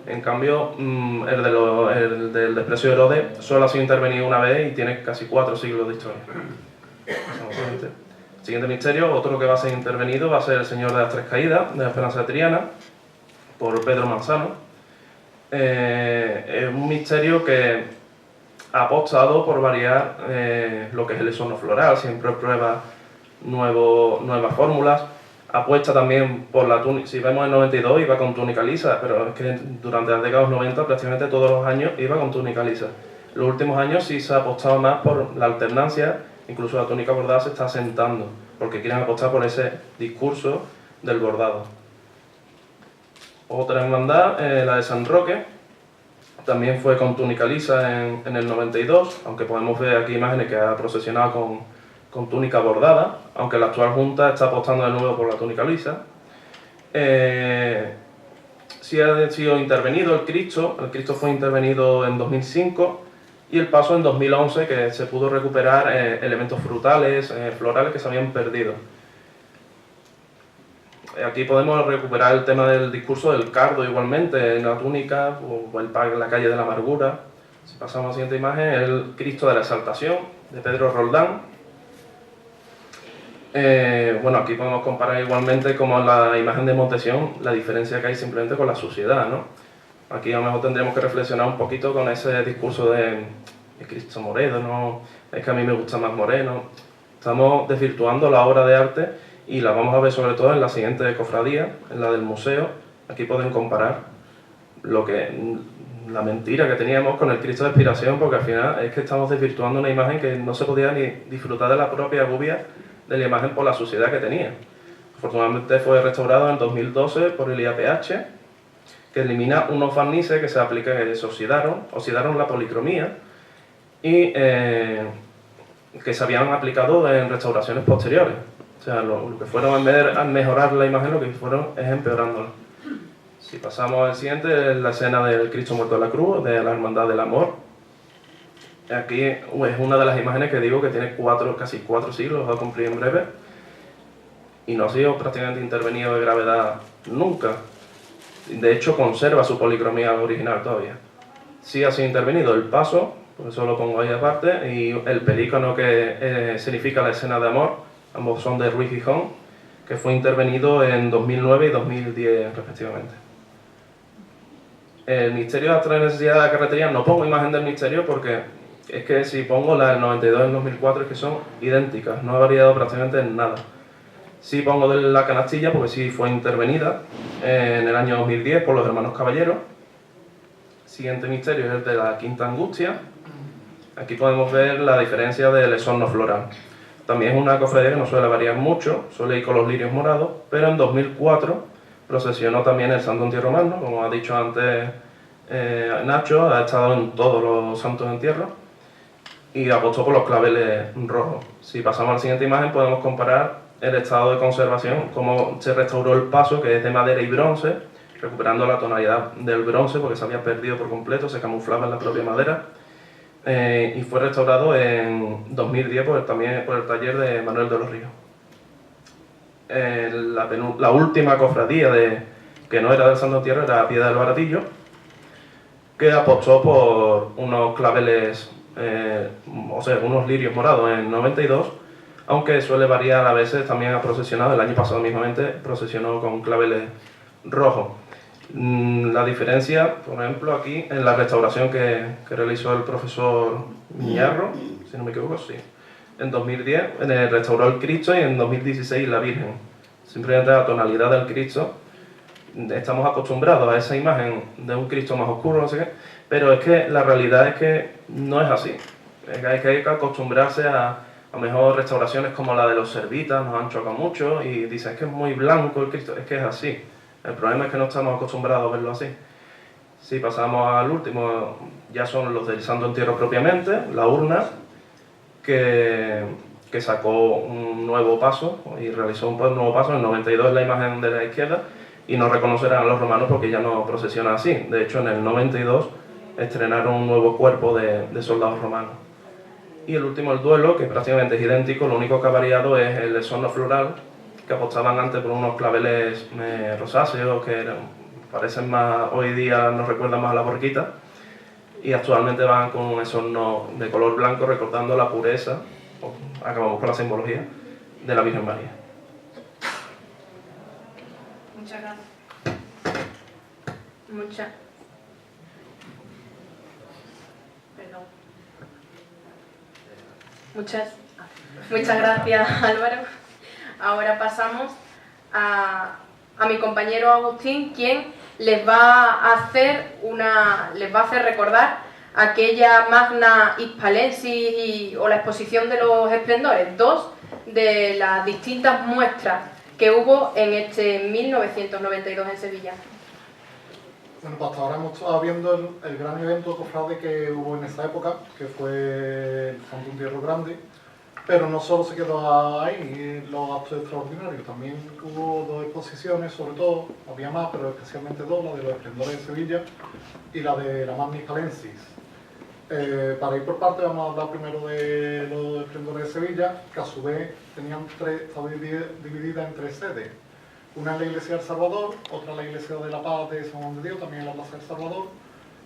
En cambio, el del desprecio de Herodes solo ha sido intervenido una vez y tiene casi 4 siglos de historia. Siguiente misterio, otro que va a ser intervenido va a ser el Señor de las Tres Caídas, de la Esperanza de Triana, por Pedro Manzano. Es un misterio que ha apostado por variar lo que es el esorno floral, siempre prueba nuevas fórmulas. Apuesta también por la túnica. Si vemos el 92 iba con túnica lisa, pero es que durante las décadas 90 prácticamente todos los años iba con túnica lisa. Los últimos años sí se ha apostado más por la alternancia, incluso la túnica bordada se está asentando, porque quieren apostar por ese discurso del bordado. Otra hermandad, la de San Roque, también fue con túnica lisa en el 92, aunque podemos ver aquí imágenes que ha procesionado con túnica bordada, aunque la actual Junta está apostando de nuevo por la túnica lisa. Sí ha sido intervenido el Cristo fue intervenido en 2005 y el paso en 2011, que se pudo recuperar elementos frutales, florales que se habían perdido. Aquí podemos recuperar el tema del discurso del cardo igualmente, en la túnica o la calle de la amargura. Si pasamos a la siguiente imagen, el Cristo de la Exaltación, de Pedro Roldán. Bueno, aquí podemos comparar igualmente como en la imagen de Montesión, la diferencia que hay simplemente con la suciedad, ¿no? Aquí a lo mejor tendríamos que reflexionar un poquito con ese discurso de Cristo moreno, ¿no? Es que a mí me gusta más moreno. Estamos desvirtuando la obra de arte y la vamos a ver sobre todo en la siguiente cofradía, en la del museo. Aquí pueden comparar la mentira que teníamos con el Cristo de Expiración, porque al final es que estamos desvirtuando una imagen que no se podía ni disfrutar de la propia gubia de la imagen por la suciedad que tenía. Afortunadamente fue restaurado en 2012 por el IAPH, que elimina unos barnices que se oxidaron la policromía y que se habían aplicado en restauraciones posteriores. O sea, lo que fueron, en vez de mejorar la imagen, lo que fueron es empeorándola. Si pasamos al siguiente, es la escena del Cristo muerto de la cruz, de la Hermandad del Amor. Aquí es una de las imágenes que digo que tiene casi 4 siglos, va a cumplir en breve, y no ha sido prácticamente intervenido de gravedad nunca. De hecho, conserva su policromía original todavía. Sí ha sido intervenido el paso, por eso lo pongo ahí aparte, y el pelícano que significa la escena de amor, ambos son de Ruiz Gijón, que fue intervenido en 2009 y 2010 respectivamente. El misterio de la necesidad de la carretería, no pongo imagen del misterio porque es que si pongo la del 92 y el 2004 es que son idénticas, no ha variado prácticamente en nada. Sí pongo de la canastilla porque sí fue intervenida en el año 2010 por los hermanos Caballeros. Siguiente misterio es el de la Quinta Angustia. Aquí podemos ver la diferencia del esorno floral. También es una cofradía que no suele variar mucho, suele ir con los lirios morados, pero en 2004 procesionó también el Santo Entierro Magno, como ha dicho antes Nacho, ha estado en todos los santos entierros y apostó por los claveles rojos. Si pasamos a la siguiente imagen podemos comparar el estado de conservación, cómo se restauró el paso, que es de madera y bronce, recuperando la tonalidad del bronce porque se había perdido por completo, se camuflaba en la propia madera. Y fue restaurado en 2010 también por el taller de Manuel de los Ríos. La última cofradía que no era del Santo Entierro era Piedad del Baratillo, que apostó por unos claveles, o sea, unos lirios morados en 92, aunque suele variar a veces, también ha procesionado, el año pasado mismamente procesionó con claveles rojos. La diferencia, por ejemplo, aquí en la restauración que realizó el profesor Miñarro, si no me equivoco, sí. En 2010 restauró el Cristo y en 2016 la Virgen. Simplemente la tonalidad del Cristo. Estamos acostumbrados a esa imagen de un Cristo más oscuro, no sé qué, pero es que la realidad es que no es así. Hay que acostumbrarse a mejor restauraciones como la de los Servitas, nos han chocado mucho y dicen que es muy blanco el Cristo, es que es así. El problema es que no estamos acostumbrados a verlo así. Si pasamos al último, ya son los del Santo Entierro propiamente, la urna, que sacó un nuevo paso y realizó un nuevo paso. En el 92 es la imagen de la izquierda y no reconocerán a los romanos porque ya no procesiona así. De hecho, en el 92 estrenaron un nuevo cuerpo de soldados romanos. Y el último, el duelo, que prácticamente es idéntico, lo único que ha variado es el esorno floral, que apostaban antes por unos claveles rosáceos que parecen más, hoy día nos recuerdan más a la borquita, y actualmente van con un esorno de color blanco recordando la pureza, acabamos con la simbología, de la Virgen María. Muchas gracias. Muchas gracias, Álvaro. Ahora pasamos a mi compañero Agustín, quien les va a hacer recordar aquella Magna Hispalensis o la exposición de los esplendores, dos de las distintas muestras que hubo en este 1992 en Sevilla. Bueno, pues hasta ahora hemos estado viendo el gran evento cofrade que hubo en esa época, que fue el Santo Entierro Grande, pero no solo se quedó ahí los actos extraordinarios, también hubo dos exposiciones, sobre todo, había más, pero especialmente dos, la de los esplendores de Sevilla y la de la Magna Hispalensis. Para ir por parte vamos a hablar primero de los esplendores de Sevilla, que a su vez estaba dividida en tres sedes. Una en la Iglesia del Salvador, otra en la Iglesia de la Paz de San Juan de Dios, también en la Plaza del Salvador,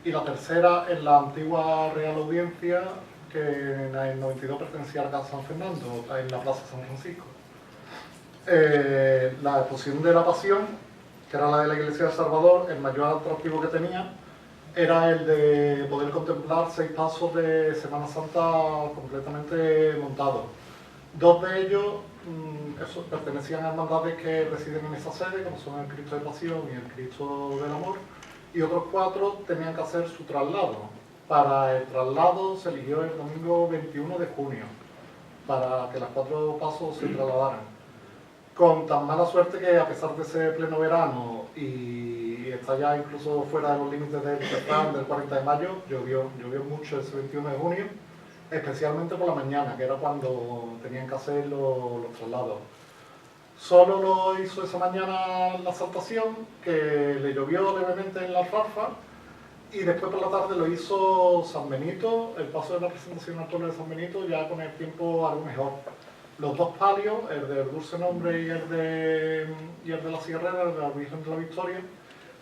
y la tercera en la antigua Real Audiencia, que en el 92 pertenecía a la Casa San Fernando, en la Plaza San Francisco. La exposición de la Pasión, que era la de la Iglesia del Salvador, el mayor atractivo que tenía era el de poder contemplar 6 pasos de Semana Santa completamente montados. Dos de ellos pertenecían a hermandades que residen en esa sede, como son el Cristo de Pasión y el Cristo del Amor, y otros 4 tenían que hacer su traslado. Para el traslado se eligió el domingo 21 de junio, para que los 4 pasos se trasladaran. Con tan mala suerte que, a pesar de ser pleno verano y está ya incluso fuera de los límites del 40 de mayo, llovió mucho ese 21 de junio, especialmente por la mañana, que era cuando tenían que hacer los traslados. Solo lo hizo esa mañana la Exaltación, que le llovió levemente en la alfalfa, y después por la tarde lo hizo San Benito, el paso de la presentación al pueblo de San Benito, ya con el tiempo algo mejor. Los dos palios, el del Dulce Nombre y el de la Sierrera, el de la Virgen de la Victoria,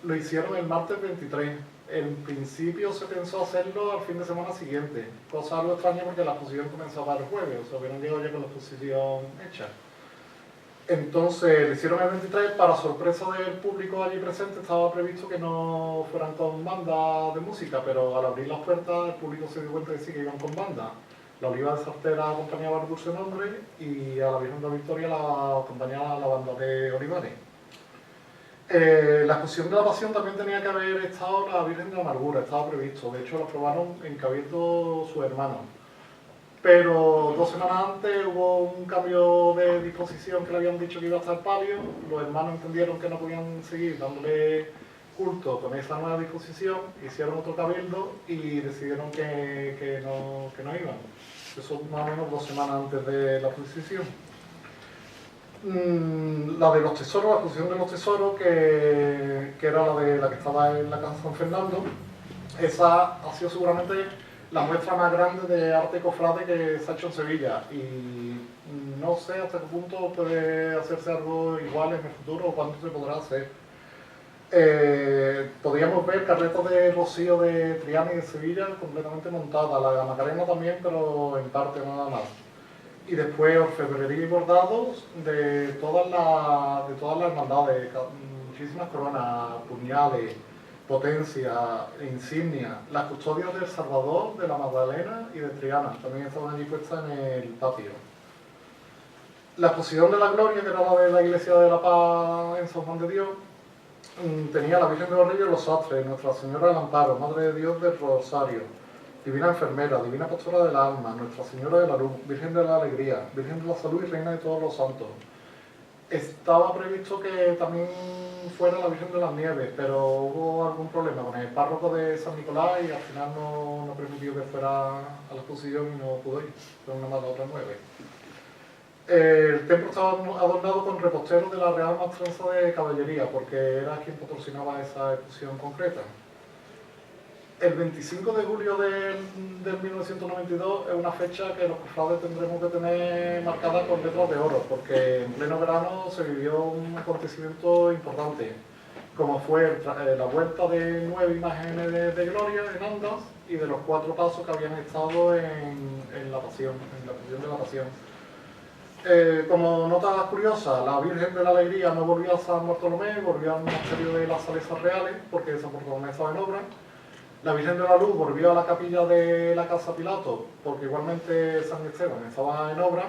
lo hicieron el martes 23. En principio se pensó hacerlo al fin de semana siguiente, cosa algo extraña porque la exposición comenzaba el jueves, o sea, hubieran llegado ya con la exposición hecha. Entonces le hicieron el 23, para sorpresa del público allí presente estaba previsto que no fueran con banda de música, pero al abrir las puertas el público se dio cuenta de que sí que iban con banda. La Oliva de Sartera acompañaba al Dulce Nombre y a la Virgen de la Victoria la acompañaba la banda de Olivares. La exposición de la Pasión también tenía que haber estado la Virgen de la Amargura, estaba previsto, de hecho lo aprobaron en Cabildo sus hermanos. Pero 2 semanas antes hubo un cambio de disposición que le habían dicho que iba a estar palio, los hermanos entendieron que no podían seguir dándole culto con esa nueva disposición, hicieron otro cabildo y decidieron que no iban. Eso más o menos 2 semanas antes de la exposición. La de los tesoros, la exposición de los tesoros, que era la que estaba en la Casa San Fernando, esa ha sido seguramente la muestra más grande de arte cofrade que se ha hecho en Sevilla y no sé hasta qué punto puede hacerse algo igual en el futuro o cuánto se podrá hacer. Podríamos ver carretas de Rocío de Triana y de Sevilla completamente montadas, la Macarena también, pero en parte nada más. Y después orfebrería y bordados de todas las hermandades, muchísimas coronas, puñales, potencia, insignia, las custodias del Salvador, de la Magdalena y de Triana, también estaban allí puestas en el patio. La exposición de la Gloria, que era la de la Iglesia de la Paz en San Juan de Dios, tenía la Virgen de los Reyes Los Sastres, Nuestra Señora del Amparo, Madre de Dios del Rosario, Divina Enfermera, Divina Pastora del Alma, Nuestra Señora de la Luz, Virgen de la Alegría, Virgen de la Salud y Reina de todos los santos. Estaba previsto que también fuera la Virgen de las Nieves, pero hubo algún problema con el párroco de San Nicolás y al final no permitió que fuera a la exposición y no pudo ir, fue una más la otra 9. El templo estaba adornado con reposteros de la Real Maestranza de Caballería, porque era quien patrocinaba esa exposición concreta. El 25 de julio del 1992 es una fecha que los cofrades tendremos que tener marcada con letras de oro, porque en pleno verano se vivió un acontecimiento importante, como fue la vuelta de 9 imágenes de Gloria en andas y de los 4 pasos que habían estado en la Pasión, en la procesión de la Pasión. Como nota curiosa, la Virgen de la Alegría no volvió a San Bartolomé, volvió al monasterio de las Salesas Reales, porque San Bartolomé estaba en obra. La Virgen de la Luz volvió a la capilla de la Casa Pilato, porque igualmente San Esteban estaba en obra.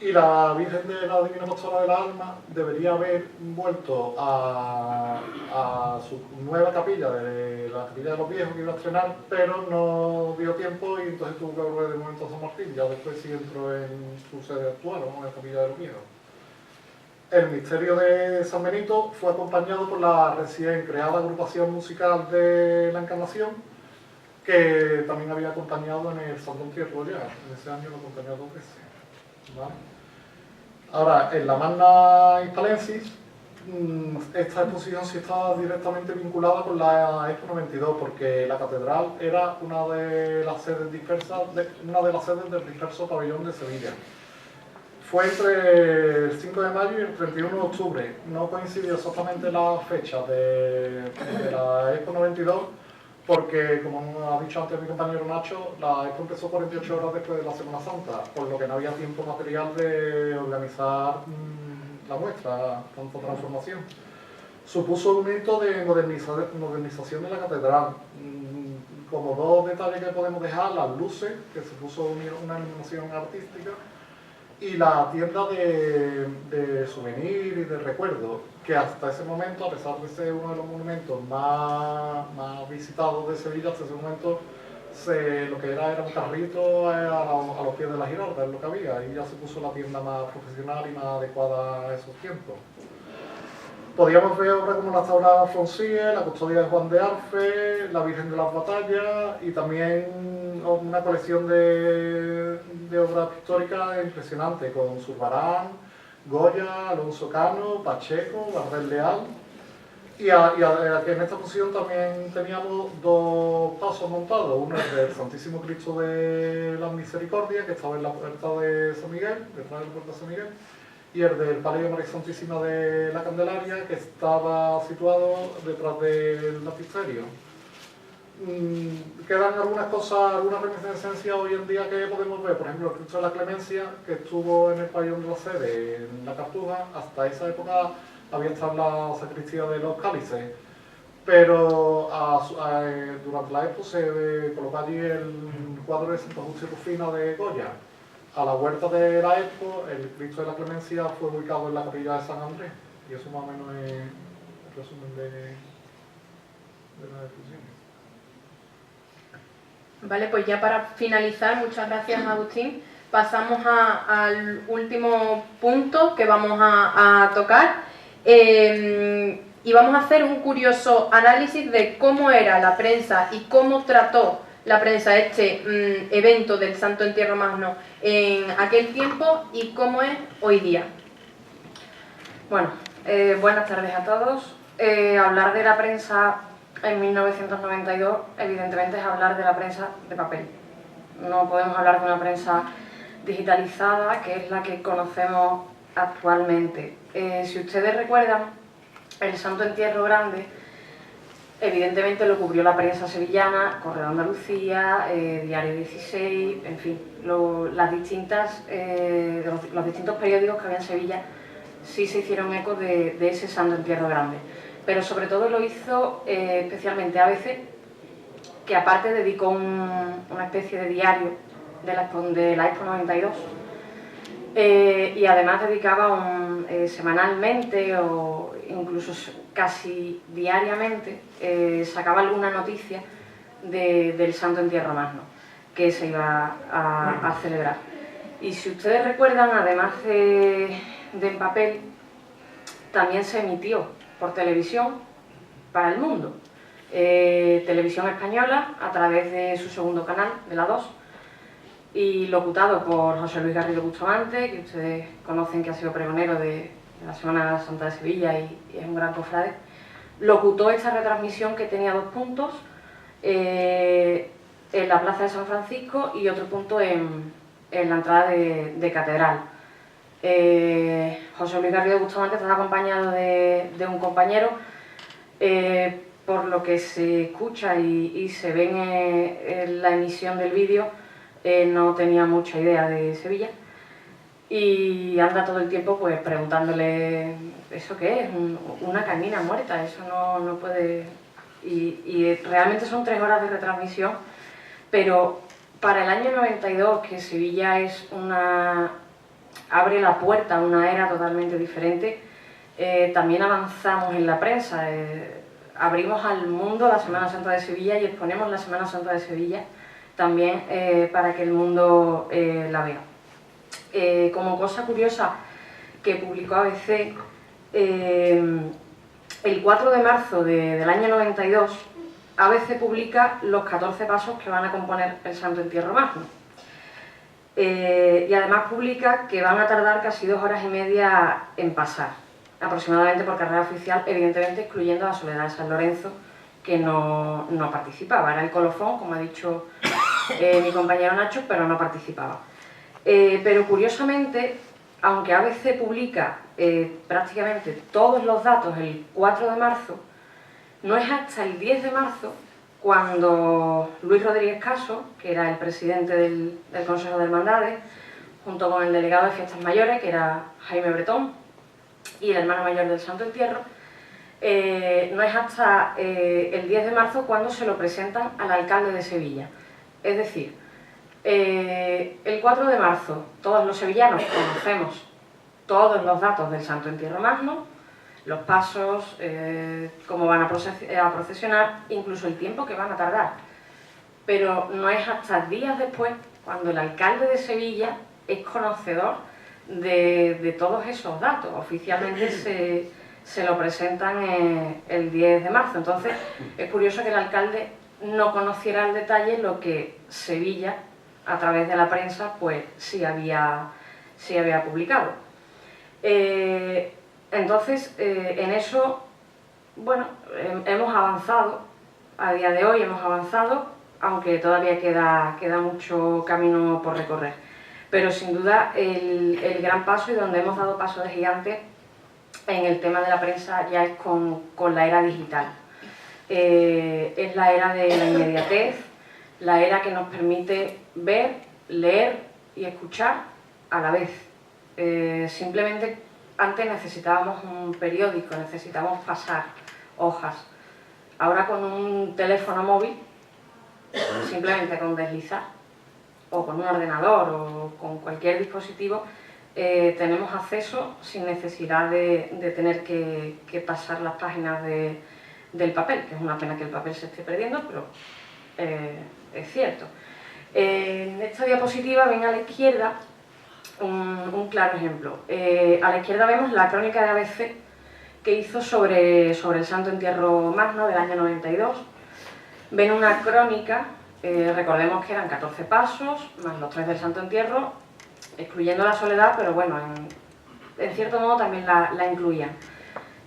Y la Virgen de la Divina Pastora del Alma debería haber vuelto a su nueva capilla, de la capilla de los viejos que iba a estrenar, pero no dio tiempo y entonces tuvo que volver de momento a San Martín. Ya después sí entró en su sede actual, ¿no? En la capilla de los viejos. El misterio de San Benito fue acompañado por la recién creada agrupación musical de la Encarnación, que también había acompañado en el Santo Entierro ya. En ese año lo acompañó 2 veces. ¿Vale? Ahora, en la Magna Hispalensis, esta exposición sí estaba directamente vinculada con la Expo 92, porque la catedral era una de las sedes del disperso pabellón de Sevilla. Fue entre el 5 de mayo y el 31 de octubre. No coincidió exactamente la fecha de la Expo 92, porque, como ha dicho antes mi compañero Nacho, la Expo empezó 48 horas después de la Semana Santa, por lo que no había tiempo material de organizar la muestra, tanta transformación. Supuso un hito de modernización de la catedral. Como 2 detalles que podemos dejar: las luces, que se puso una iluminación artística, y la tienda de souvenir y de recuerdo, que hasta ese momento, a pesar de ser uno de los monumentos más visitados de Sevilla, hasta ese momento lo que era un carrito a los pies de la Giralda, es lo que había, y ya se puso la tienda más profesional y más adecuada a esos tiempos. Podíamos ver obras como la Taura Foncille, la Custodia de Juan de Arfe, la Virgen de las Batallas y también una colección de obras pictóricas impresionante, con Zurbarán, Goya, Alonso Cano, Pacheco, Gardel Leal. Y en esta exposición también teníamos 2 pasos montados: uno es del Santísimo Cristo de la Misericordia, que estaba en la puerta de San Miguel, detrás de la puerta de San Miguel, y el del Palio de María Santísima de la Candelaria, que estaba situado detrás del baptisterio. quedan algunas cosas, algunas reminiscencias hoy en día que podemos ver. Por ejemplo, el Cristo de la Clemencia, que estuvo en el pabellón de la sede, en la Cartuja. Hasta esa época había estado la sacristía de los cálices, pero durante la expo se colocó allí el cuadro de Santa Justa y Rufina de Goya. A la huerta de la expo, el Cristo de la Clemencia fue ubicado en la capilla de San Andrés, y eso más o menos es el resumen de la descripción. Vale, pues ya para finalizar, muchas gracias Agustín, pasamos al último punto que vamos a tocar y vamos a hacer un curioso análisis de cómo era la prensa y cómo trató la prensa este evento del Santo Entierro Magno en aquel tiempo y cómo es hoy día. Bueno, buenas tardes a todos. Hablar de la prensa en 1992, evidentemente, es hablar de la prensa de papel. No podemos hablar de una prensa digitalizada, que es la que conocemos actualmente. Si ustedes recuerdan, el Santo Entierro Grande, evidentemente lo cubrió la prensa sevillana, Correo de Andalucía, Diario 16, en fin, los distintos periódicos que había en Sevilla sí se hicieron eco de ese Santo Entierro Grande. Pero sobre todo lo hizo especialmente ABC, que aparte dedicó una especie de diario de la Expo 92, y además dedicaba semanalmente o incluso casi diariamente, sacaba alguna noticia del Santo Entierro Magno que se iba a celebrar. Y si ustedes recuerdan, además de en papel, también se emitió por televisión para el mundo. Televisión Española, a través de su segundo canal, de la 2, y locutado por José Luis Garrido Bustamante, que ustedes conocen, que ha sido pregonero de la Semana Santa de Sevilla y es un gran cofrade. Locutó esta retransmisión que tenía 2 puntos, en la Plaza de San Francisco y otro punto en la entrada de Catedral. José Luis Garrido Bustamante estaba acompañado de un compañero. Por lo que se escucha y se ve en la emisión del vídeo, no tenía mucha idea de Sevilla y anda todo el tiempo pues preguntándole ¿eso qué es? Una cañina muerta, eso no puede... Y realmente son 3 horas de retransmisión, pero para el año 92, que Sevilla abre la puerta a una era totalmente diferente, también avanzamos en la prensa, abrimos al mundo la Semana Santa de Sevilla y exponemos la Semana Santa de Sevilla también para que el mundo la vea. Como cosa curiosa que publicó ABC, el 4 de marzo del año 92, ABC publica los 14 pasos que van a componer el Santo Entierro Magno. Y además publica que van a tardar casi 2 horas y media en pasar, aproximadamente por carrera oficial, evidentemente excluyendo a la Soledad de San Lorenzo, que no participaba. Era el colofón, como ha dicho mi compañero Nacho, pero no participaba. Pero curiosamente, aunque ABC publica prácticamente todos los datos el 4 de marzo, no es hasta el 10 de marzo cuando Luis Rodríguez Caso, que era el presidente del Consejo de Hermandades, junto con el delegado de Fiestas Mayores, que era Jaime Bretón, y el hermano mayor del Santo Entierro, no es hasta el 10 de marzo cuando se lo presentan al alcalde de Sevilla. Es decir, el 4 de marzo todos los sevillanos conocemos todos los datos del Santo Entierro Magno, los pasos, cómo van a procesionar, incluso el tiempo que van a tardar. Pero no es hasta días después cuando el alcalde de Sevilla es conocedor de todos esos datos. Oficialmente se lo presentan el 10 de marzo. Entonces es curioso que el alcalde no conociera al detalle lo que Sevilla, a través de la prensa, pues sí había publicado. Entonces, en eso, bueno, hemos avanzado, a día de hoy hemos avanzado, aunque todavía queda mucho camino por recorrer. Pero sin duda el gran paso, y donde hemos dado paso de gigante en el tema de la prensa, ya es con la era digital. Es la era de la inmediatez, la era que nos permite ver, leer y escuchar a la vez. Simplemente antes necesitábamos un periódico, necesitábamos pasar hojas. Ahora con un teléfono móvil, simplemente con deslizar, o con un ordenador o con cualquier dispositivo, tenemos acceso sin necesidad de tener que pasar las páginas del papel, que es una pena que el papel se esté perdiendo, pero es cierto. En esta diapositiva ven a la izquierda un claro ejemplo. A la izquierda vemos la crónica de ABC que hizo sobre el Santo Entierro Magno del año 92. Ven una crónica, recordemos que eran 14 pasos, más los 3 del Santo Entierro, excluyendo la soledad, pero bueno, en cierto modo también la incluían.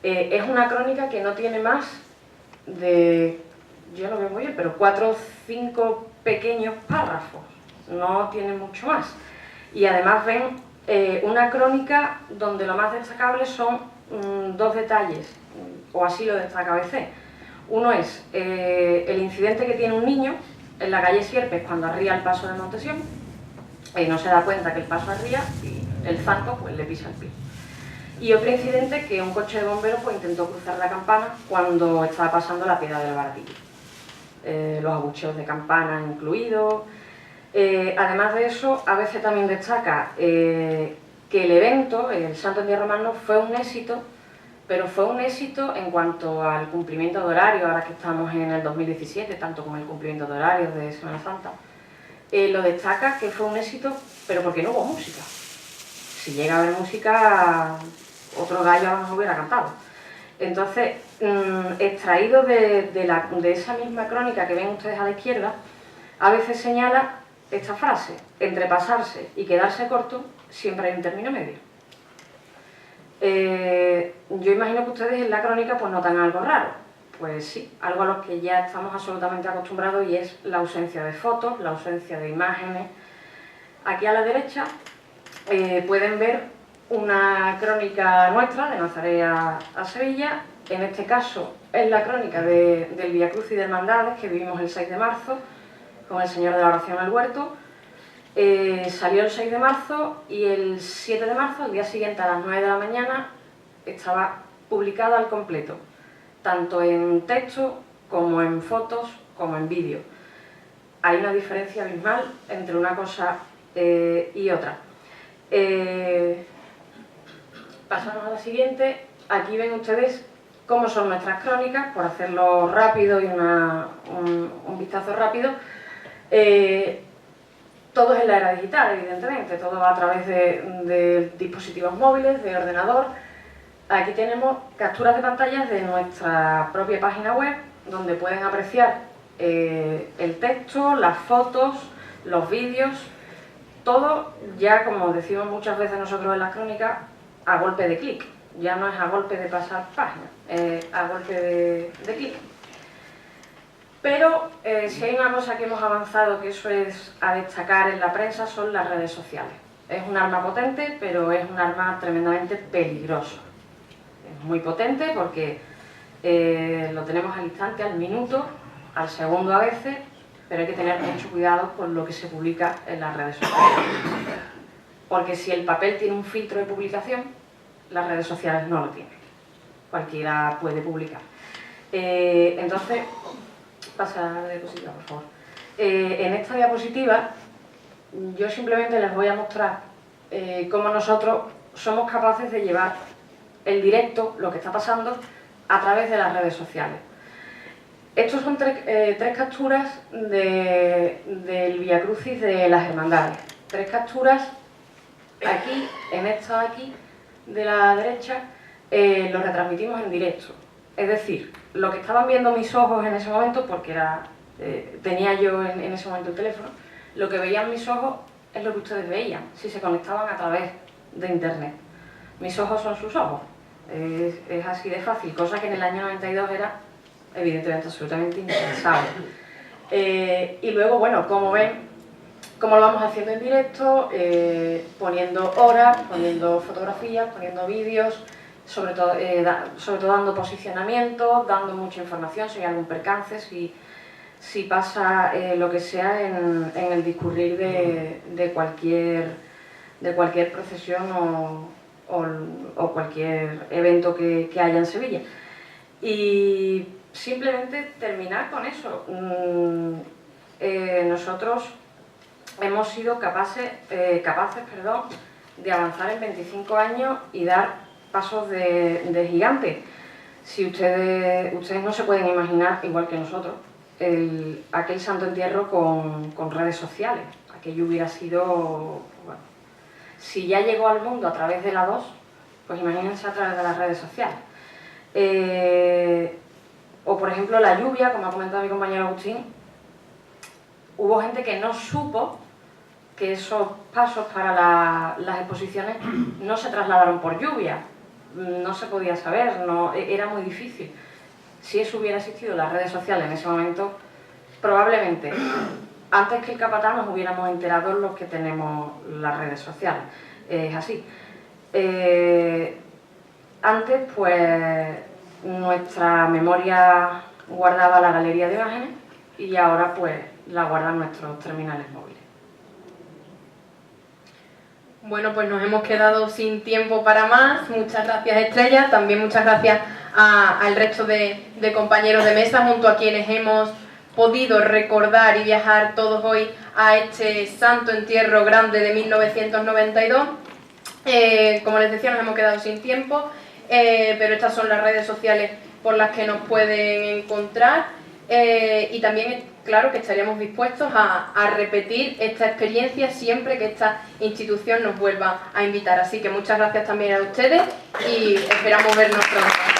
Es una crónica que no tiene más de, yo lo veo muy bien, pero 4 o 5 pequeños párrafos, no tiene mucho más. Y además ven una crónica donde lo más destacable son 2 detalles, o así lo destaca ABC. Uno es el incidente que tiene un niño en la calle Sierpes cuando arría el paso de Montesión, no se da cuenta que el paso arría y el zanco pues le pisa el pie. Y otro incidente que un coche de bomberos pues intentó cruzar la campana cuando estaba pasando la piedra del Baratillo. Los abucheos de campana incluidos. Además de eso, ABC también destaca que el evento, el Santo Entierro Magno, fue un éxito, pero fue un éxito en cuanto al cumplimiento de horario, ahora que estamos en el 2017, tanto como el cumplimiento de horarios de Semana Santa. Lo destaca que fue un éxito, pero porque no hubo música. Si llega a haber música, otro gallo nos hubiera cantado. Entonces, extraído de esa misma crónica que ven ustedes a la izquierda, a veces señala esta frase: entre pasarse y quedarse corto, siempre hay un término medio. Yo imagino que ustedes en la crónica pues notan algo raro. Pues sí, algo a lo que ya estamos absolutamente acostumbrados, y es la ausencia de fotos, la ausencia de imágenes. Aquí a la derecha pueden ver una crónica nuestra de Nazaret a Sevilla. En este caso es la crónica del Vía Crucis de Hermandades que vivimos el 6 de marzo con el Señor de la Oración al Huerto. Salió el 6 de marzo y el 7 de marzo, al día siguiente a las 9 de la mañana, estaba publicada al completo, tanto en texto como en fotos como en vídeo. Hay una diferencia abismal entre una cosa y otra. Pasamos a la siguiente. Aquí ven ustedes cómo son nuestras crónicas, por hacerlo rápido y un vistazo rápido. Todo es en la era digital, evidentemente, todo va a través de dispositivos móviles, de ordenador. Aquí tenemos capturas de pantallas de nuestra propia página web, donde pueden apreciar el texto, las fotos, los vídeos, todo ya, como decimos muchas veces nosotros en las crónicas, a golpe de clic. Ya no es a golpe de pasar páginas, a golpe de clic. Pero si hay una cosa que hemos avanzado, que eso es a destacar en la prensa, son las redes sociales. Es un arma potente, pero es un arma tremendamente peligrosa. Es muy potente porque lo tenemos al instante, al minuto, al segundo a veces, pero hay que tener mucho cuidado con lo que se publica en las redes sociales. Porque si el papel tiene un filtro de publicación, las redes sociales no lo tienen. Cualquiera puede publicar. Entonces, pasa la diapositiva, por favor. En esta diapositiva yo simplemente les voy a mostrar cómo nosotros somos capaces de llevar el directo, lo que está pasando, a través de las redes sociales. Estos son tres capturas del Vía Crucis de las Hermandades. 3 capturas. Aquí, en esta de aquí, de la derecha, lo retransmitimos en directo. Es decir, lo que estaban viendo mis ojos en ese momento, porque tenía yo en ese momento el teléfono, lo que veían mis ojos es lo que ustedes veían, si se conectaban a través de internet. Mis ojos son sus ojos. Es así de fácil, cosa que en el año 92 era evidentemente absolutamente impensable. Y luego, bueno, como ven, como lo vamos haciendo en directo, poniendo horas, poniendo fotografías, poniendo vídeos, sobre todo dando posicionamiento, dando mucha información si hay algún percance, si pasa lo que sea en el discurrir de cualquier procesión o cualquier evento que haya en Sevilla. Y simplemente terminar con eso. Nosotros hemos sido capaces de avanzar en 25 años y dar pasos de gigante. Si ustedes no se pueden imaginar, igual que nosotros, aquel Santo Entierro con redes sociales. Aquello hubiera sido... Bueno, si ya llegó al mundo a través de la 2, pues imagínense a través de las redes sociales. O por ejemplo la lluvia, como ha comentado mi compañero Agustín, hubo gente que no supo que esos pasos para las exposiciones no se trasladaron por lluvia, no se podía saber, era muy difícil. Si eso hubiera existido en las redes sociales en ese momento, probablemente antes que el capataz nos hubiéramos enterado los que tenemos las redes sociales. Es así. Antes, pues, nuestra memoria guardaba la galería de imágenes y ahora, pues, la guardan nuestros terminales móviles. Bueno, pues nos hemos quedado sin tiempo para más. Muchas gracias, Estrella. También muchas gracias al resto de compañeros de mesa, junto a quienes hemos podido recordar y viajar todos hoy a este Santo Entierro Grande de 1992. Como les decía, nos hemos quedado sin tiempo, pero estas son las redes sociales por las que nos pueden encontrar. Y también, claro, que estaríamos dispuestos a repetir esta experiencia siempre que esta institución nos vuelva a invitar. Así que muchas gracias también a ustedes y esperamos vernos pronto.